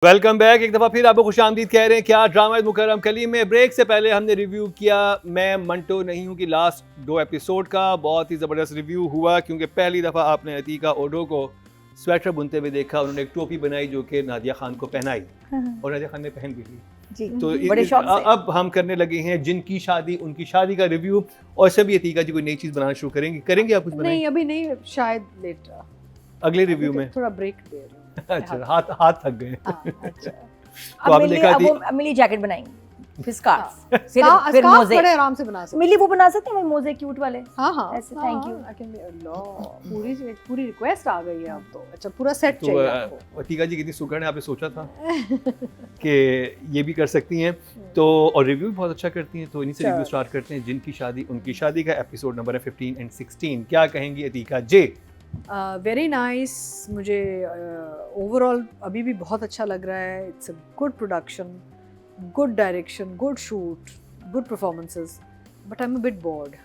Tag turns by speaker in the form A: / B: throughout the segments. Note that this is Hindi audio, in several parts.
A: Welcome back. एक दफ़ा फिर आपको खुशामदीद कह रहे हैं। क्या ड्रामा मुकर्रम कलीम में ब्रेक से पहले हमने रिव्यू किया मैं मंटो नहीं हूँ कि लास्ट 2 एपिसोड का बहुत ही ज़बरदस्त रिव्यू हुआ, क्योंकि पहली दफ़ा आपने अतीका ओडो को स्वेटर बुनते हुए देखा। उन्होंने एक टोपी बनाई जो कि नादिया खान को पहनाई और नादिया खान ने पहन भी ली
B: जी,
A: तो
B: बड़े शौक से।
A: अब हम करने लगे हैं जिनकी शादी उनकी शादी का रिव्यू। और सभी अतीका जी कोई नई चीज़ बनाना शुरू करेंगे आप कुछ बनाएंगे
B: नहीं अभी नहीं, शायद लेटर
A: अगले रिव्यू में?
B: थोड़ा ब्रेक दे रही हूँ।
A: अच्छा, हाथ थक गए।
B: अच्छा।
A: तो आपने देखा थी
C: अब मिली जैकेट बनाएंगी, फिर स्कार्फ, फिर
B: स्कार्फ
C: मोज़े।
B: बड़े आराम से बना सकते
C: मिली वो बना सकते हैं मोज़े क्यूट वाले।
B: हाँ
C: ऐसे, thank you।
B: I can be अल्लाह पूरी रिक्वेस्ट आ गई है अब तो। अच्छा, पूरा सेट
A: तो
B: चाहिए आपको।
A: अतीका जी कितनी सुगड़ है, आपने सोचा था कि ये भी कर सकती हैं तो, और रिव्यू भी बहुत अच्छा करती हैं। तो इन्हीं से रिव्यू स्टार्ट करते हैं। जिनकी शादी उनकी शादी का एपिसोड नंबर है 15 एंड 16। क्या कहेंगी अतीका जी?
B: Very nice. मुझे ओवरऑल अभी भी बहुत अच्छा लग रहा है। It's a good production, good direction, good shoot, good performances, but I am a bit bored.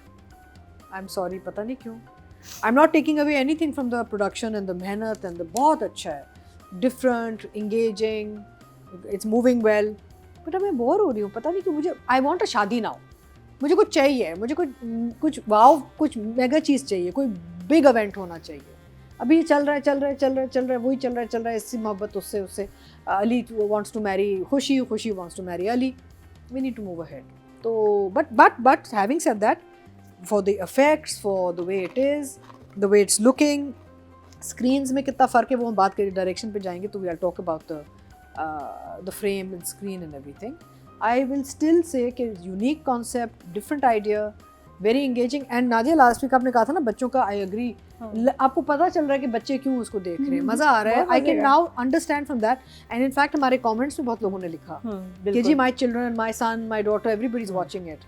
B: I am sorry, पता नहीं क्यों। I am not taking away anything from the production and the मेहनत एंड द बहुत अच्छा है, different, engaging, it's moving well, but अब मैं बोर हो रही हूँ। पता नहीं क्यों। मुझे आई वॉन्ट अ शादी नाउ। मुझे कुछ चाहिए, मुझे कुछ वाव, कुछ मेगा चीज़ चाहिए, कोई बिग इवेंट होना चाहिए। अभी चल रहा है वही चल रहा है इससे मोहब्बत उससे Ali wants to marry Khushi wants to marry Ali. We need to move ahead. तो but having said that, for the effects, for the way it is, the way it's looking, screens में कितना फ़र्क है वो हम बात करें, डायरेक्शन पे जाएंगे तो we are talk about the frame and screen and everything. I will still say कि unique concept, different idea, very engaging. And Nadia, last week आपने कहा था ना बच्चों का, आई एग्री। आपको पता चल रहा है कि बच्चे क्यों उसको देख रहे हैं, मज़ा आ रहा है। I can now understand from that. And in fact हमारे कमेंट्स में बहुत लोगों ने लिखा कि जी my children, my son, my daughter, everybody is watching it.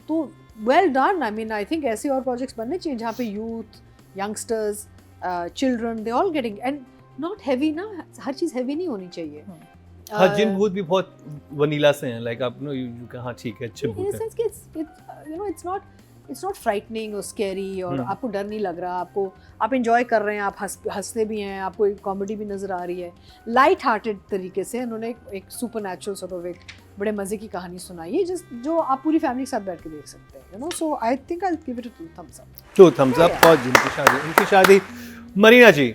B: तो well done. I mean, I think ऐसे और प्रोजेक्ट्स बनने चाहिए जहाँ पे youth, youngsters, children, they all getting, and not heavy ना, हर चीज़ हैवी नहीं होनी चाहिए।
A: हाँ, जिन भूत भी बहुत वनीला से हैं, लाइक आप नो यू कहा ठीक है, अच्छे भूत हैं।
B: इट्स नॉट फ्राइटनिंग और स्कैरी, और आपको डर नहीं लग रहा, आप एंजॉय कर रहे हैं, आप हंसते भी हैं, आपको एक कॉमेडी भी नज़र आ रही है। लाइट हार्टेड तरीके से उन्होंने एक सुपर नेचुरल सॉर्ट ऑफ एक बड़े मज़े की कहानी सुनाई है, जो आप पूरी फैमिली के साथ बैठ के देख सकते हैं, you know. So I think I will give it 2 thumbs up।
A: 2 thumbs up for जिनकी शादी उनकी शादी। मरीना जी?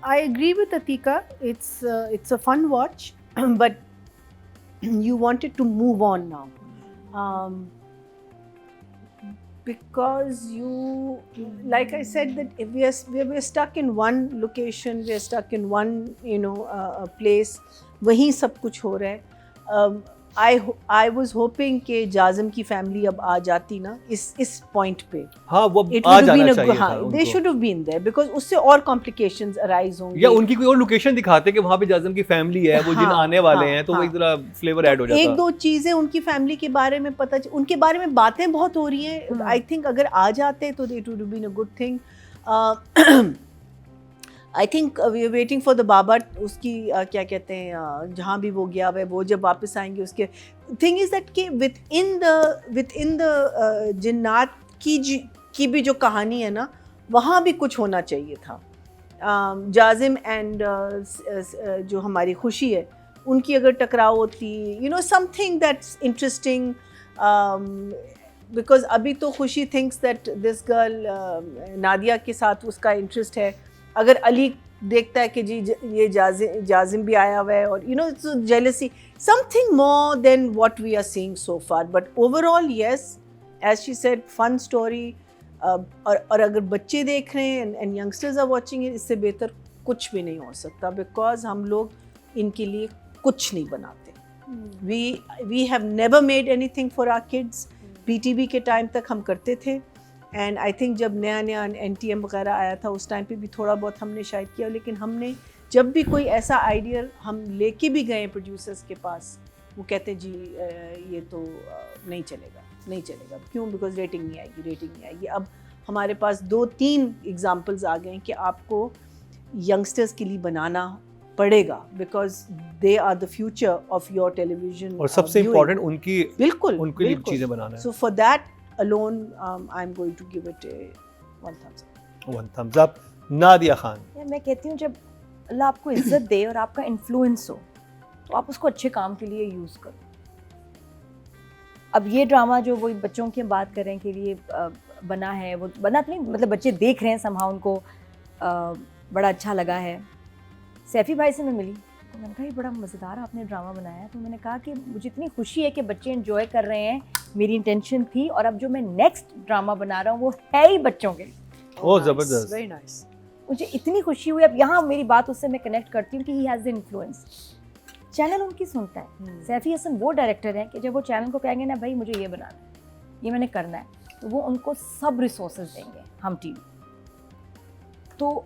D: I agree with Atika. It's a fun watch, but you wanted to move on now, because you, like I said, that if we are stuck in one location, we are stuck in one place. वहीं सब कुछ हो रहा है. I was hoping कि जाजिम की फैमिली अब आ जाती ना इस पॉइंट पे.
A: हाँ, वो आ जाना चाहिए था उनको.
D: They should have been there, because उससे और complications arise होंगे.
A: या उनकी कोई और लोकेशन दिखाते कि वहाँ पे जाजिम की फैमिली है, वो जिन आने वाले हैं, तो वो एक जरा फ्लेवर ऐड हो जाता.
D: 1-2 चीज़ें उनकी फैमिली के बारे में उनके बारे में बातें बहुत हो रही हैं. I think अगर आ जाते तो it would have been a good thing. I think we are waiting for the baba. उसकी क्या कहते हैं, जहाँ भी वो गया है, वो जब वापस आएंगे, उसके थिंग इज़ दैट कि विद इन द जिन्नात की भी जो कहानी है ना, वहाँ भी कुछ होना चाहिए था. जाजिम एंड जो हमारी खुशी है, उनकी अगर टकराव होती, you know, something that's interesting. Because अभी तो खुशी thinks that this girl Nadia के साथ उसका इंटरेस्ट है. अगर अली देखता है कि जी ये जाजिम भी आया हुआ है, और you know, it's jealousy, something more than what we are seeing so far. But overall yes, as she said, fun story. और अगर बच्चे देख रहे हैं and youngsters are watching it, इससे बेहतर कुछ भी नहीं हो सकता. बिकॉज हम लोग इनके लिए कुछ नहीं बनाते. We have never made anything for our kids. PTV के टाइम तक हम करते थे, एंड आई थिंक जब नया NTM वगैरह आया था, उस टाइम पे भी थोड़ा बहुत हमने शायद किया. लेकिन हमने जब भी कोई ऐसा आइडिया हम लेके भी गए प्रोड्यूसर्स के पास, वो कहते जी ये तो नहीं चलेगा. क्यों? बिकॉज रेटिंग नहीं आएगी. अब हमारे पास 2-3 एग्जाम्पल्स आ गए हैं कि आपको यंगस्टर्स के लिए बनाना पड़ेगा, because they are the future of your television.
A: और सबसे इम्पोर्टेंट उनकी
D: उनके
A: लिए चीज़ें बनाना है.
D: So for that alone, I'm going to give it a 1 thumbs up.
A: 1 thumbs up. Nadia Khan?
C: मैं कहती हूँ, जब अल्लाह आपको इज्जत दे और आपका इन्फ्लुएंस हो तो आप उसको अच्छे काम के लिए यूज़ करो। अब ये ड्रामा जो वही बच्चों की हम बात कर रहे हैं के लिए बना है, वो बना तो नहीं, मतलब बच्चे देख रहे हैं, समहाउ उनको बड़ा अच्छा लगा है। सैफ़ी भाई से मैं मिली तो मैंने कहा ये बड़ा मज़ेदार आपने ड्रामा बनाया है। तो मैंने कहा कि मुझे इतनी खुशी है कि बच्चे एंजॉय कर रहे हैं, मेरी इंटेंशन थी, और अब जो मैं नेक्स्ट ड्रामा बना रहा हूँ वो है ही बच्चों के लिए।
A: ओह जबरदस्त,
B: वेरी नाइस।
C: मुझे इतनी खुशी हुई। अब यहाँ मेरी बात उससे मैं कनेक्ट करती हूँ कि he has the influence, channel उनकी सुनता है। सैफ़ी हसन वो डायरेक्टर है कि जब वो चैनल को कहेंगे ना भाई मुझे ये बनाना है, ये मैंने करना है, तो वो उनको सब रिसोर्सेज देंगे, हम टीवी। तो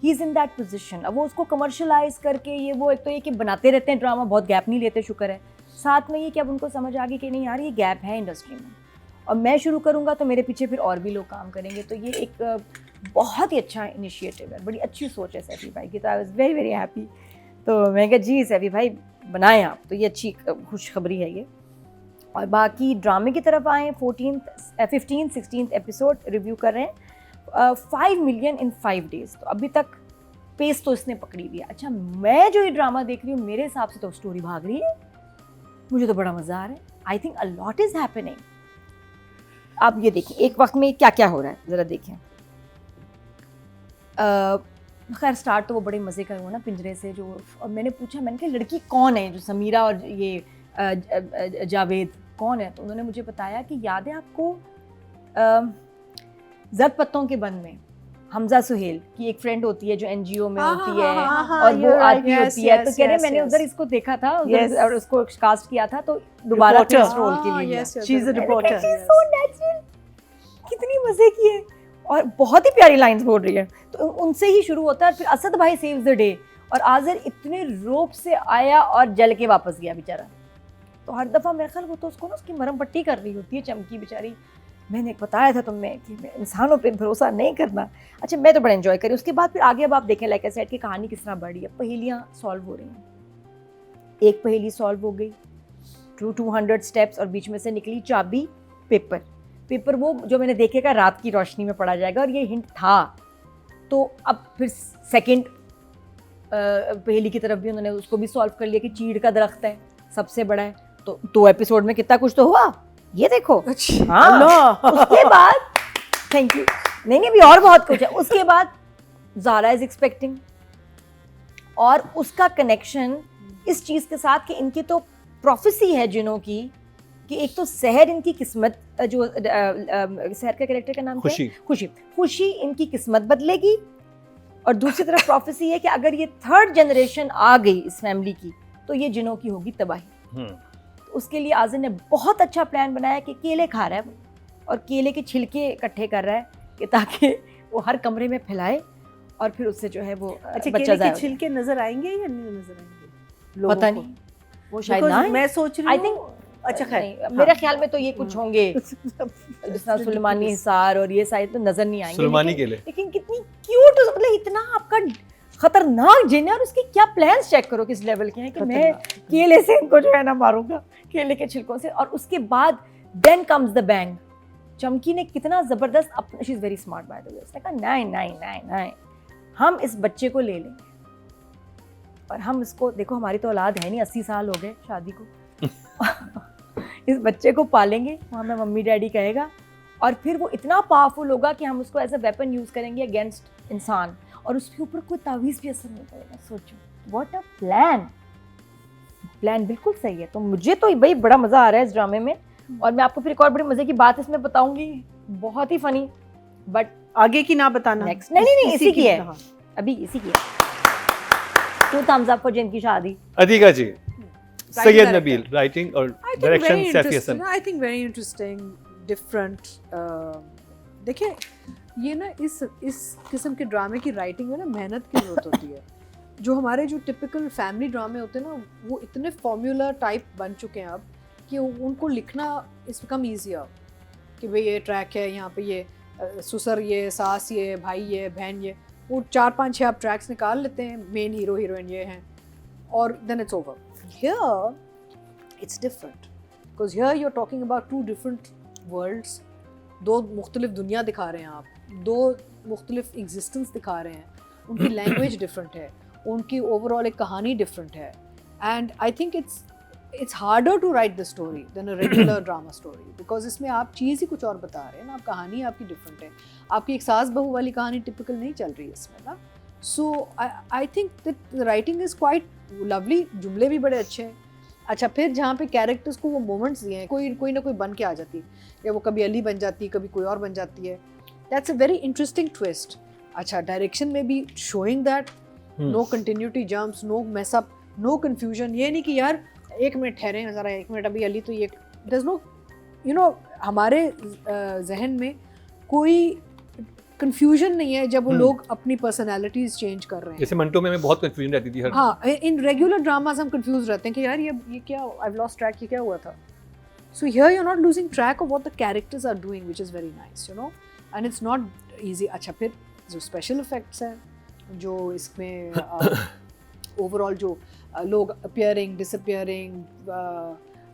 C: he is in that position. अब वो उसको कमर्शलाइज करके ये वो, एक तो ये कि बनाते रहते हैं ड्रामा, बहुत गैप नहीं लेते, शुक्र है। साथ में ये कि अब उनको समझ आ गई कि नहीं यार ये गैप है इंडस्ट्री में, और मैं शुरू करूँगा तो मेरे पीछे फिर और भी लोग काम करेंगे। तो ये एक बहुत ही अच्छा इनिशिएटिव है, बड़ी अच्छी सोच है सैफ़ी भाई की। तो I was very very happy. तो मैं कहा जी सैफ़ी भाई बनाएं आप, तो ये अच्छी खुशखबरी है ये। और बाकी ड्रामे की तरफ आएँ, 15th 16th एपिसोड रिव्यू कर रहे हैं, 5 मिलियन इन 5 days। तो अभी तक पेस तो इसने पकड़ी हुई है। अच्छा, मैं जो ये ड्रामा देख रही हूँ मेरे हिसाब से तो स्टोरी भाग रही है, मुझे तो बड़ा मज़ा आ रहा है। I think a lot is happening. आप ये देखिए एक वक्त में क्या क्या हो रहा है, ज़रा देखें। खैर स्टार्ट तो वो बड़े मज़े का हुआ ना, पिंजरे से जो, और मैंने पूछा, मैंने कहा लड़की कौन है जो समीरा और ये जावेद कौन है? तो उन्होंने मुझे बताया कि याद है आपको जद पत्तों के बंद में हमजा सुहेल की एक फ्रेंड होती है जो एनजीओ में होती है, और वो आती होती है, तो कह रहे मैंने उधर इसको देखा था और उसको कास्ट किया था, तो दोबारा इस रोल के लिए
D: she is a reporter.
C: So natural, कितनी मजे की है और बहुत ही प्यारी लाइंस बोल रही है। तो उनसे ही शुरू होता है, फिर असद भाई सेव्स द डे, और आज़र इतने रोप से आया और जल के वापस गया बेचारा। तो हर दफ़ा मेरे ख्याल वो तो उसको ना उसकी मरहम पट्टी कर रही होती है चमकी बेचारी। मैंने बताया था तुम्हें कि इंसानों पे भरोसा नहीं करना। अच्छा, मैं तो बड़ा एंजॉय करी। उसके बाद फिर आगे अब आप देखें लाइक आई सेड की कहानी किस तरह बढ़ रही है, पहेलियाँ सॉल्व हो रही हैं। एक पहेली सॉल्व हो गई, 200 स्टेप्स, और बीच में से निकली चाबी पेपर वो जो मैंने देखेगा रात की रोशनी में पढ़ा जाएगा, और ये हिंट था। तो अब फिर सेकंड पहेली की तरफ भी उन्होंने उसको भी सॉल्व कर लिया कि चीड़ का दरख्त है, सबसे बड़ा है। तो 2 एपिसोड में कितना कुछ तो हुआ, ये देखो। हाँ, उसके बाद थैंक यू, नहीं भी और बहुत कुछ है। उसके बाद ज़ारा इज एक्सपेक्टिंग, और उसका कनेक्शन इस चीज़ के साथ कि इनकी तो प्रोफेसी है जिनों की, कि एक तो सहर इनकी किस्मत, जो सहर का कैरेक्टर का नाम खुशी इनकी किस्मत बदलेगी, और दूसरी तरफ प्रोफेसी है कि अगर ये 3rd जनरेशन आ गई इस फैमिली की तो ये जिनों की होगी तबाही। उसके लिए आज़र ने बहुत अच्छा प्लान बनाया कि केले खा रहा है और केले के छिलके इकट्ठे कर रहा है कि ताकि वो हर कमरे में फैलाए, और फिर उससे जो है वो
D: अच्छा,
C: बच्चा
D: केले के छिलके नजर आएंगे या नहीं नजर आएंगे
C: पता नहीं, वो शायद ना।
D: मैं सोच रही हूँ, आई थिंक, अच्छा खैर
C: मेरे ख्याल में तो ये कुछ होंगे जिसना सुलेमानी हिसार और ये शायद तो नजर नहीं आएंगे,
A: सुलेमानी केले। लेकिन
C: कितनी क्यूट, मतलब इतना आपका खतरनाक जिन है, और उसके क्या प्लान्स चेक करो किस लेवल के हैं कि मैं केले से इनको जो है ना मारूंगा, केले के छिलकों से। और उसके बाद देन कम्स द बैंग। चमकी ने कितना जबरदस्त अपना, she is very smart by the way, उसने कहा नहीं, हम इस बच्चे को ले लेंगे और हम इसको, देखो हमारी तो औलाद है नहीं, 80 साल हो गए शादी को इस बच्चे को पालेंगे, वो हमें मम्मी डैडी कहेगा, और फिर वो इतना पावरफुल होगा कि हम उसको एज अ वेपन यूज करेंगे अगेंस्ट इंसान, और उसके ऊपर कोई तावीज़ भी असर नहीं करेगा। सोचो व्हाट अ प्लान बिल्कुल सही है। तो मुझे तो भाई बड़ा मज़ा आ रहा है इस ड्रामे में, और मैं आपको फिर एक और बड़ी मज़े की बात इसमें बताऊंगी, बहुत ही फनी, बट
D: आगे की ना बताना,
C: नेक्स्ट नहीं इसी की है, अभी इसी की है। 2 thumbs up for जिनकी शादी।
A: अतीका जी, सैयद नबील, राइटिंग और direction Saifi Hasan.
B: I think very interesting, different. देखिए ये ना इस किस्म के ड्रामे की राइटिंग में ना मेहनत की जरूरत होती है। जो हमारे जो टिपिकल फैमिली ड्रामे होते हैं ना, वो इतने फॉर्मूला टाइप बन चुके हैं अब कि उनको लिखना इट्स बिकम ईजियर, कि भाई ये ट्रैक है, यहाँ पे ये ससुर, ये सास, ये भाई, ये बहन, ये वो 4-5-6 आप ट्रैक्स निकाल लेते हैं, मेन हीरो हीरोइन ये हैं, और then it's over. Here it's different, because here you are talking about 2 different worlds, 2 मुख्तलिफ दुनिया दिखा रहे हैं आप, 2 मुख्तलिफ एग्जिस्टेंस दिखा रहे हैं, उनकी लैंग्वेज डिफरेंट है, उनकी ओवरऑल एक कहानी डिफरेंट है, and I think it's harder to write the story than a regular drama story because इसमें आप चीज़ ही कुछ और बता रहे हैं ना, आप कहानी आपकी डिफरेंट है, आपकी एक सास बहू वाली कहानी टिपिकल नहीं चल रही है इसमें ना. So I think that the writing is quite lovely, जुमले भी बड़े अच्छे हैं. अच्छा, फिर जहाँ पे कैरेक्टर्स को वो मोमेंट्स दिए हैं, कोई ना कोई बन के आ जाती है, या वो कभी अली बन जाती है, कभी कोई और बन जाती है. That's a very interesting twist. अच्छा, डायरेक्शन में भी showing that no continuity jumps, no mess up, no confusion. ये नहीं कि यार एक मिनट ठहरे ज़रा, एक मिनट अभी अली तो ये दस नो यू नो, हमारे जहन में कोई कंफ्यूजन नहीं है जब वो लोग अपनी पर्सनालिटीज चेंज कर रहे हैं.
A: जैसे मंटो में हमें बहुत कंफ्यूजन रहती थी हर.
B: हाँ, इन रेगुलर ड्रामाज हम कंफ्यूज रहते हैं कि यार ये क्या, आई हैव लॉस्ट ट्रैक, ये क्या हुआ था. So here you are not losing track of what the characters are doing, which is very nice, you know, and it's not easy. अच्छा, फिर जो स्पेशल इफेक्ट्स हैं जो इसमें ओवरऑल जो लोग appearing disappearing,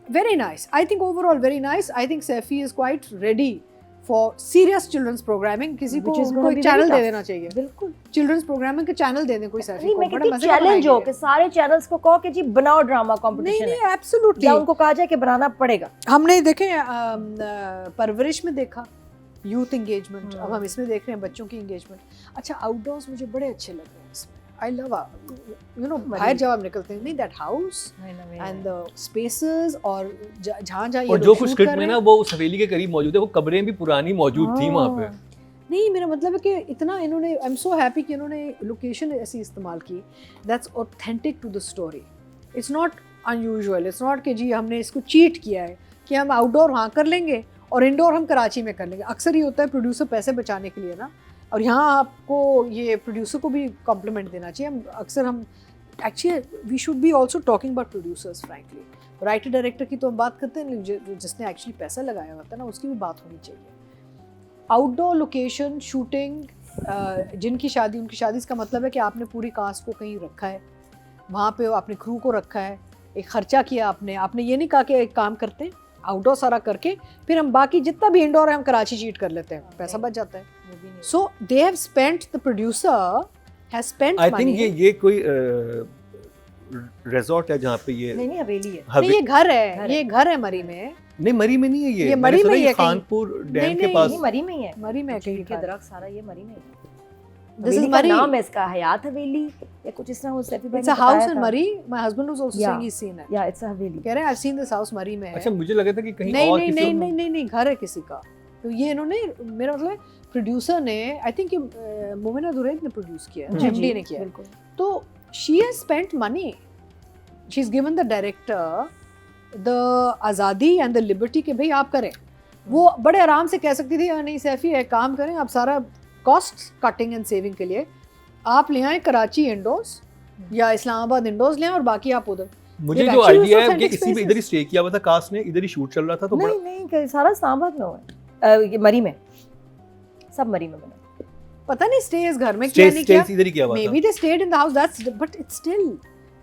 B: very nice. I think overall very nice. I think Saifi is quite ready for serious children's programming. किसी को कोई चैनल दे देना चाहिए,
C: बिल्कुल
B: चिल्ड्रंस प्रोग्रामिंग का चैनल दे दें कोई सैफी
C: नहीं,
B: को.
C: मैं
B: बड़ा
C: कहती
B: मजे
C: चैलेंज हो कि सारे चैनल्स को कहो कि जी बनाओ ड्रामा
B: नहीं
C: कंपटीशन
B: नहीं,
C: है,
B: एब्सोल्युटली.
C: या उनको कहा जाए कि बनाना पड़ेगा.
B: हमने देखे परवरिश में देखा यूथ एंगेजमेंट, अब हम इसमें देख रहे हैं बच्चों की एंगेजमेंट. अच्छा, आउटडोर्स मुझे बड़े अच्छे लग रहे हैं इसमें. आई लव, यू नो, बाहर जब हम निकलते हैं, नहीं that house and the spaces, और जहाँ जहाँ
A: और जो कुछ स्क्रिप्ट में ना वो उस हवेली के करीब मौजूद है, वो कब्रें भी पुरानी मौजूद थी वहाँ पे.
B: नहीं, मेरा मतलब है कि इतना इन्होंने, आई एम सो हैप्पी कि इन्होंने लोकेशन ऐसी इस्तेमाल की that's authentic to the story. It's not unusual, it's not कि जी हमने इसको चीट किया है कि हम आउटडोर वहाँ कर लेंगे और इंडोर हम कराची में कर लेंगे. अक्सर ये होता है प्रोड्यूसर पैसे बचाने के लिए ना, और यहाँ आपको ये प्रोड्यूसर को भी कॉम्प्लीमेंट देना चाहिए. अक्सर हम actually we should be also talking about producers frankly. Writer director की तो हम बात करते हैं, जिसने एक्चुअली पैसा लगाया होता है ना, उसकी भी बात होनी चाहिए. आउटडोर लोकेशन शूटिंग, जिनकी शादी, उनकी शादी, इसका मतलब है कि आपने पूरी कास्ट को कहीं रखा है, वहाँ पे आपने क्रू को रखा है, एक खर्चा किया आपने ये नहीं कहा कि एक काम करते हैं आउटडोर सारा करके फिर हम बाकी जितना भी इंडोर है हम कराची चीट कर लेते हैं, पैसा बच जाता है. So they have spent, the producer has spent money.
A: I think ये कोई रिजॉर्ट है जहाँ पे ये
C: नहीं हवेली है.
B: नहीं, ये घर है, ये घर है मरी में.
A: नहीं, मरी में नहीं है ये
B: मरी में ही है,
A: खानपुर डैम
B: नहीं,
A: के
B: नहीं,
A: पास.
C: नहीं मरी में ही है,
B: मरी में कहीं
C: के दरख्त सारा ये मरी में है.
B: This is
C: हवेली का
B: Murray.
C: नाम है इसका हयात हवेली या कुछ इस तरह. वो सैफी भाई
B: It's a house in Murray. My husband was also saying he's seen it.
C: या इट्स अ हवेली.
B: कह रहे हैं I've seen this house Murray में है.
A: अच्छा, मुझे लगा था कि कहीं
B: नहीं
A: और
B: नहीं
A: किसी
B: नहीं नहीं नहीं, घर है किसी का. तो ये इन्होंने, मेरा मतलब प्रोड्यूसर ने, आई थिंक मोमिना दुरैद ने प्रोड्यूस किया है, जिमडी ने किया.
C: बिल्कुल.
B: तो she has spent money. She's given the director the आज़ादी and the liberty कि भाई आप करें. वो बड़े आराम से कह सकती थी नहीं सैफी एक काम करें आप सारा कॉस्ट कटिंग एंड सेविंग के लिए आप ले आए कराची इंडोर्स या इस्लामाबाद इंडोर्स ले आए और बाकी आप उधर.
A: मुझे जो आइडिया है कि इसी में इधर ही स्टे किया हुआ था कास्ट ने, इधर ही शूट चल रहा था. तो
C: नहीं नहीं, सारा इस्लामाबाद में हुआ है. ये मरी में, सब मरी में बना.
B: पता नहीं स्टे इस घर में किया नहीं किया,
A: इधर ही किया हुआ था.
B: May be they stayed in the house, that's, but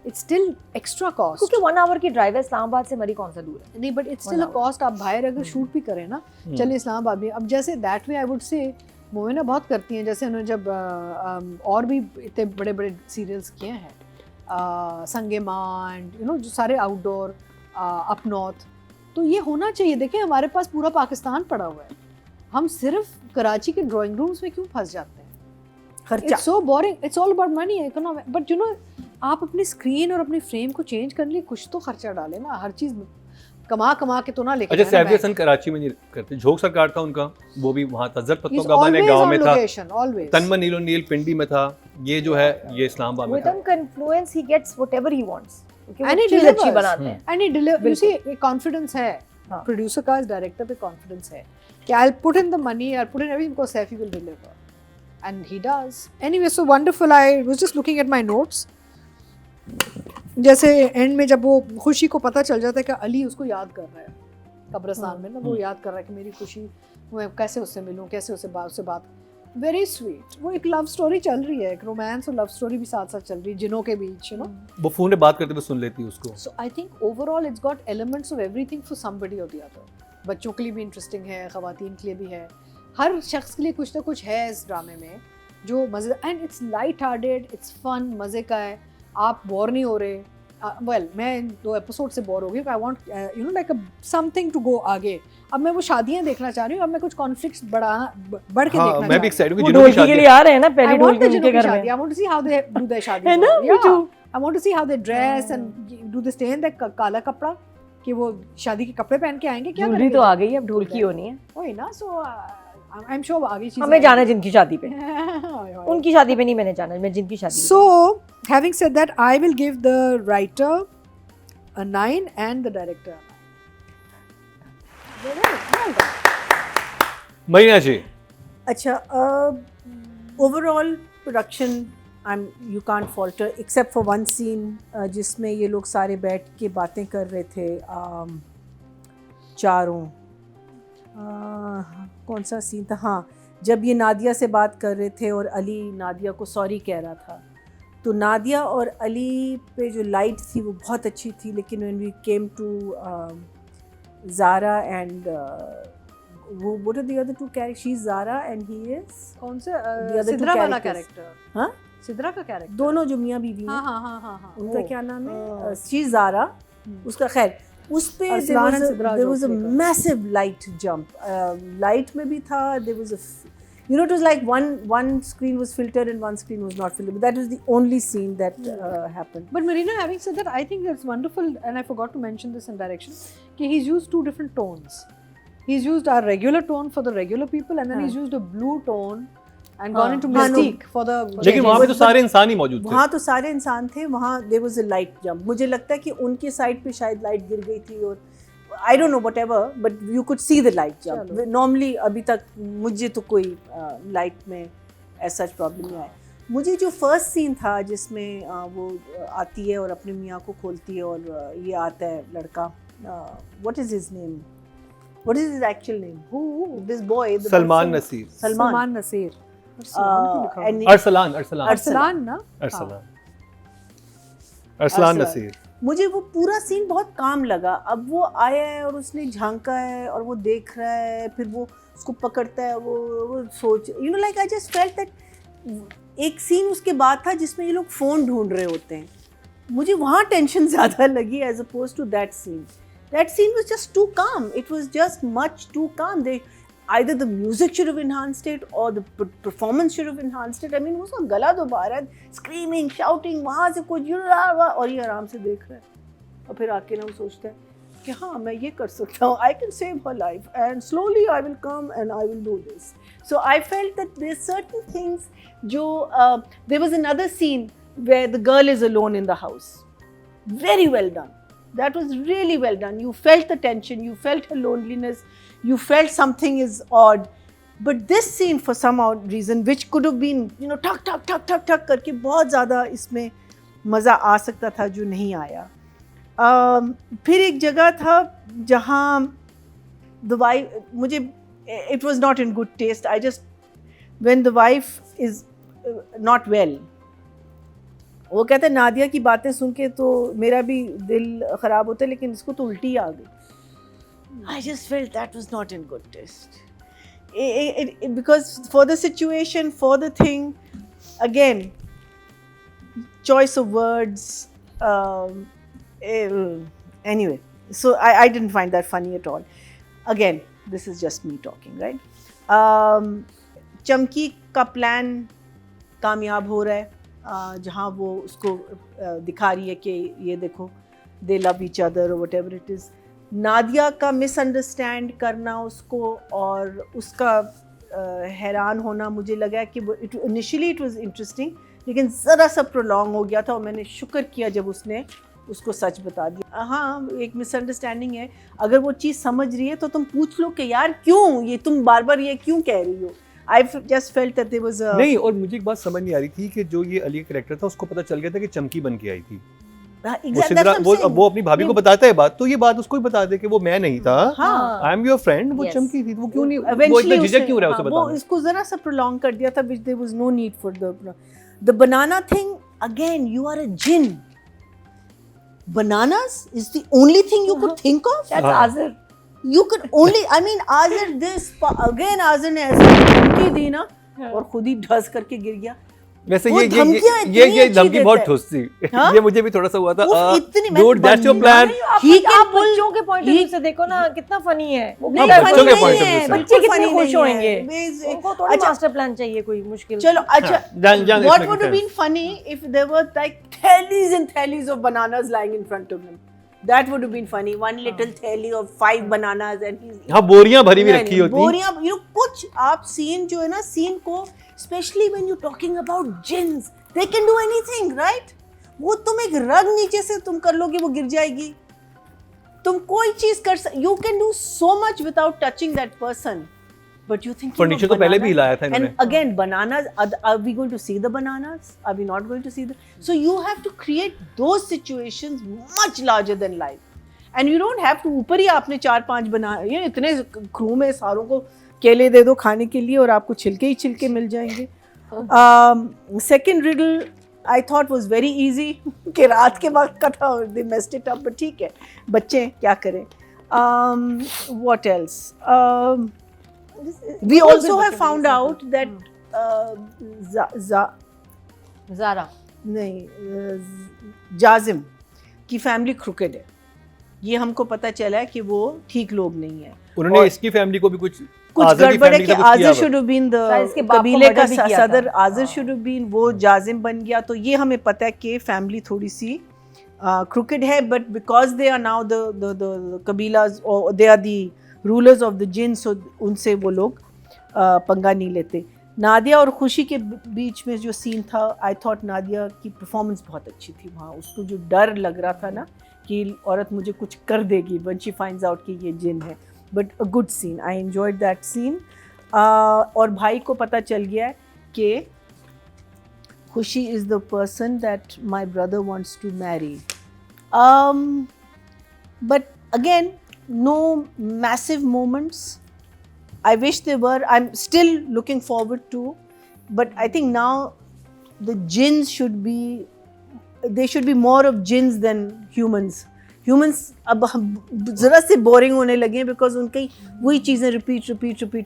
B: it's still extra cost.
C: क्योंकि 1 आवर की ड्राइव है, इस्लामाबाद से मरी कौन सा दूर है.
B: नहीं, but it's still a cost. आप बाहर अगर शूट भी करें ना, चलिए इस्लामाबाद में, अब जैसे दैट वे आई वुड से मोमिना बहुत करती हैं. जैसे उन्होंने जब और भी इतने बड़े बड़े सीरियल्स किए हैं, संगे मान, यू नो, जो सारे आउटडोर, अप नॉर्थ, तो ये होना चाहिए. देखें हमारे पास पूरा पाकिस्तान पड़ा हुआ है, हम सिर्फ कराची के ड्राइंग रूम्स में क्यों फंस जाते हैं.
C: खर्चा.
B: It's so boring. It's all about money, economic. But you know, आप अपनी स्क्रीन और अपनी फ्रेम को चेंज करने लिए कुछ तो खर्चा डालें ना. हर चीज कमा के तो ना लेके.
A: अच्छा, सैफी हसन कराची में नहीं करते, झोंक सरकार था उनका, वो भी वहाँ था. जरपत्तों का बने गांव में था. तन्मन नीलो नील पिंडी में था. ये जो है ये इस्लामाबाद में था.
C: With influence he gets whatever he wants.
B: And he
C: चीज़ अच्छी
B: delivers.
C: बनाते हैं.
B: And he delivers. You see, confidence है प्रोड्यूसर का, डायरेक्टर पे कॉन्फिडेंस है कि I'll put in the money, I'll put in everything because Saifi will deliver. And he does. Anyway, so wonderful. I was just looking at my notes. जैसे एंड में जब वो खुशी को पता चल जाता है कि अली उसको याद कर रहा है कब्रिस्तान में ना, वो याद कर रहा है कि मेरी खुशी, मैं कैसे उससे मिलूं, कैसे उससे बात. Very sweet. वो एक लव स्टोरी चल रही है, एक रोमांस और लव स्टोरी भी साथ साथ चल रही है जिनों के बीच, यू नो.
A: वो फोन पे बात करते हुए सुन लेती है उसको.
B: So I think overall it's got elements of everything for somebody or the other. बच्चों के लिए भी इंटरेस्टिंग है, ख़वातीन के लिए भी है, हर शख्स के लिए कुछ ना कुछ है इस ड्रामे में. जो मज़े, and it's light hearted, it's fun, मज़े का है, आप बोर नहीं हो रहे. वेल मैं 2 एपिसोड से बोर हो गई. I want you know like something to go आगे. अब मैं वो शादियां देखना चाह रही हूँ. अब मैं कुछ कॉन्फ्लिक्ट्स बढ़ के
A: हाँ,
B: देखना
A: मैं भी
B: चाह
A: एक्साइटेड हूँ
C: वो
A: कि जिन्होंने
C: ढोलकी के लिए
A: शादी
C: आ रहे हैं ना
B: रही
C: पहली
B: हूँ.
C: ढोलकी उनके घर में.
B: I want to see how they do their शादी.
C: है ना मुझे
B: I want to see how they dress and do they stay in that काला कपड़ा, कि वो शादी के कपड़े पहन के आएंगे. क्या
C: ज्वेलरी तो आ गई, अब ढोलकी होनी है.
B: वही ना. सो आई एम श्योर आगे चीजें
C: हमें जाना है जिनकी शादी पे.
B: उनकी.
C: उनकी शादी पे नहीं मैंने जाना, मैं जिनकी शादी
B: So, having said that, I will give the writer a 9 and the director a 9. Well done.
A: Marina जी.
D: अच्छा, overall production you can't falter except for one scene जिसमें ये लोग सारे बैठ के बातें कर रहे थे चारों. कौन सा सीन था? हाँ, जब ये नादिया से बात कर रहे थे और अली नादिया को सॉरी कह रहा था, तो नादिया और अली पे जो लाइट थी वो बहुत अच्छी थी, लेकिन when we came to Zara and what are the other two characters? She's Zara and he is
B: कौन से
D: The other two
B: सिद्रा वाला
D: characters.
B: कैरेक्टर?
D: हाँ,
B: सिद्रा का कैरेक्टर.
D: दोनों जो मियाँ बीवी हैं.
B: हाँ हाँ हाँ हाँ.
D: उनका क्या नाम है? शी ज़ारा. उसका खैर उस पे
B: Arsalan and Sidra
D: there was a
B: जो play
D: massive light jump. Light में भी था. There was you know, it was like one screen was filtered and one screen was not filtered. But that was the only scene that happened.
B: But Marina, having said that, I think that's wonderful, and I forgot to mention this in direction, कि he's used 2 different tones. He's used our regular tone for the regular people, and then he's used a blue tone and gone into mystique for the.
A: लेकिन वहाँ पे तो सारे इंसान ही मौजूद थे.
D: वहाँ तो सारे इंसान थे. वहाँ there was a light jump. मुझे लगता है कि उनके साइड पे शायद लाइट गिर गई थी और I don't know whatever, but you could see the light jump. Normally अभी तक मुझे तो कोई लाइट में ऐसा प्रॉब्लम नहीं आया. मुझे जो फर्स्ट सीन था जिसमें वो आती है और अपने मियाँ को खोलती है और ये आता है लड़का. What is his name? What is his actual name? Who? This boy.
A: Salman Naseer.
B: Salman Naseer.
D: and
A: Arsalan
B: Arsalan ना.
A: अरसलान नसीर.
D: मुझे वो पूरा सीन बहुत काम लगा. अब वो आया है और उसने झांका है और वो देख रहा है, फिर वो उसको पकड़ता है, वो सोच, you know like I just felt that एक सीन उसके बाद था जिसमें ये लोग फ़ोन ढूंढ रहे होते हैं. मुझे वहाँ टेंशन ज़्यादा लगी as opposed to that scene. That scene was just too calm. It was just much too calm. Either the music should have enhanced it or the performance should have enhanced it. I mean, उसका गला दबा रहा है, screaming, shouting, वहाँ से कुछ और ये आराम से देख रहा है. और फिर आके ना वो सोचता है कि हाँ मैं ये कर सकता हूँ. I can save her life and slowly I will come and I will do this. So I felt that there's certain things जो there was another scene where the girl is alone in the house. Very well done. That was really well done. You felt the tension, you felt her loneliness, you felt something is odd. But this scene for some odd reason, which could have been, you know, ठक ठक ठक ठक ठक करके बहुत ज़्यादा इसमें मज़ा आ सकता था जो नहीं आया. फिर एक जगह था जहाँ the wife, मुझे it was not in good taste. I just, when the wife is not well, वो कहते हैं नादिया की बातें सुन के तो मेरा भी दिल ख़राब होता है, लेकिन इसको तो उल्टी आ गई. I just felt that was not in good taste. Because for the situation, for the thing, again, choice of words, anyway, so I didn't find that funny at all. Again, this is just me talking, right? चमकी का प्लान कामयाब हो रहा है. जहाँ वो उसको दिखा रही है कि ये देखो दे लव ईच अदर और what ever it is. Nadia का मिसअंडरस्टैंड करना उसको और उसका हैरान होना, मुझे लगा कि वो इनिशियली इट वाज इंटरेस्टिंग, लेकिन ज़रा सा प्रोलॉन्ग हो गया था और मैंने शुक्र किया जब उसने उसको सच बता दिया. हाँ, एक मिसअंडरस्टैंडिंग है. अगर वो चीज़ समझ रही है तो तुम पूछ लो कि यार क्यों ये तुम बार बार ये क्यों कह रही हो. I just felt that there was a
A: नहीं, और मुझे एक बात समझ नहीं आ रही थी कि जो ये अली का कैरेक्टर था उसको पता चल गया था कि चमकी बन के आई थी. वो अपनी भाभी को बताता है बात, तो ये बात उसको ही बता दे कि वो मैं नहीं था, आई एम योर फ्रेंड, वो चमकी थी. वो क्यों नहीं, वो इतना झिझक क्यों रहा है उसे बताने.
D: वो इसको जरा सा प्रोलॉन्ग कर दिया था, which there was no need for the banana thing. Again, you are a jinn. Bananas is the only thing you could think of.
C: That's Azar.
D: You could only, I mean, Azar this again, Azar ने ऐसी धमकी दी ना और खुद ही ढस करके गिर गया।
A: वैसे
D: वो धमकियां
A: ये
D: इतनी अच्छी
A: धमकी बहुत
D: देता है।
A: ठोस थी।
D: हाँ?
A: ये मुझे भी थोड़ा सा हुआ था।
D: उफ, इतनी मैं
A: Dude, that's your plan.
C: आप
D: He can
C: आप
D: pull-
C: बच्चों के पॉइंट ऑफ व्यू से देखो ना, कितना फनी है वो।
D: नहीं,
A: हाँ,
D: funny
A: बच्चों के
D: नहीं
A: point of
D: है,
A: view से।
C: बच्चे
D: बिल्कुल
C: कितने
D: funny
C: खुश
D: नहीं है।
C: होंगे,
D: Basic-
C: उनको थोड़ी
D: अच्छा,
C: मास्टर प्लान चाहिए कोई मुश्किल।
D: चलो अच्छा,
A: जान
D: what
A: इसमें
D: would have
A: sense.
D: been funny if there were like thellies and thellies of bananas lying in front of him. That would have been funny. One little thelly of 5 bananas and he's
A: हाँ, बोरियां भरी हुई
D: नहीं,
A: रखी
D: नहीं,
A: होती।
D: बोरियां, you know, कुछ आप सीन जो है ना, सीन को specially when you talking about jeans, they can do anything, right? वो तुम एक रग नीचे से तुम कर लोगे, वो गिर जाएगी। तुम कोई चीज कर, you can do so much without touching that person, but you think
A: furniture तो पहले भी हिलाया था इन्होंने।
D: And again, bananas, are we going to see the bananas? Are we not going to see the? So you have to create those situations much larger than life. And you don't have to, ऊपर ही आपने 4-5 बना, ये इतने क्रू में सारों को केले दे दो खाने के लिए और आपको छिलके ही छिलके मिल जाएंगे। Second riddle I thought was very easy कि रात के वक्त का था, they messed it up, but ठीक है, बच्चे क्या करें। What else? We also have found out that
C: Zaara
D: जाजिम की फैमिली क्रुकेड है। ये हमको पता चला है कि वो ठीक लोग नहीं है।
A: उन्होंने
D: और
A: इसकी फैमिली को भी कुछ
D: गड़बड़ है कि आजिर शुड हैव बीन द
C: शायद इसके बाप को
D: कबीले का
C: murder भी किया था।
D: सदर, आजिर शुड हैव बीन, वो जाजिम बन गया। तो ये हमें पता है कि फैमिली थोड़ी सी क्रुकेड है, but because they are now the कबीलाज, they are the rulers of the jinn, सो उनसे वो लोग पंगा नहीं लेते। नादिया और खुशी के बीच में जो सीन था, आई थॉट नादिया की परफॉर्मेंस बहुत अच्छी थी वहाँ। उसको जो डर लग रहा था ना कि औरत मुझे कुछ कर देगी व्हेन शी फाइंड्स आउट कि ये जिन है, but a good scene, I enjoyed that scene. और भाई को पता चल गया है कि Khushi is the person that my brother wants to marry, but again no massive moments. I wish they were. I'm still looking forward to, but I think now the jinns should be, they should be more of jinns than humans. Humans अब ज़रा से boring होने लगे हैं because उनकी वही चीज़ें repeat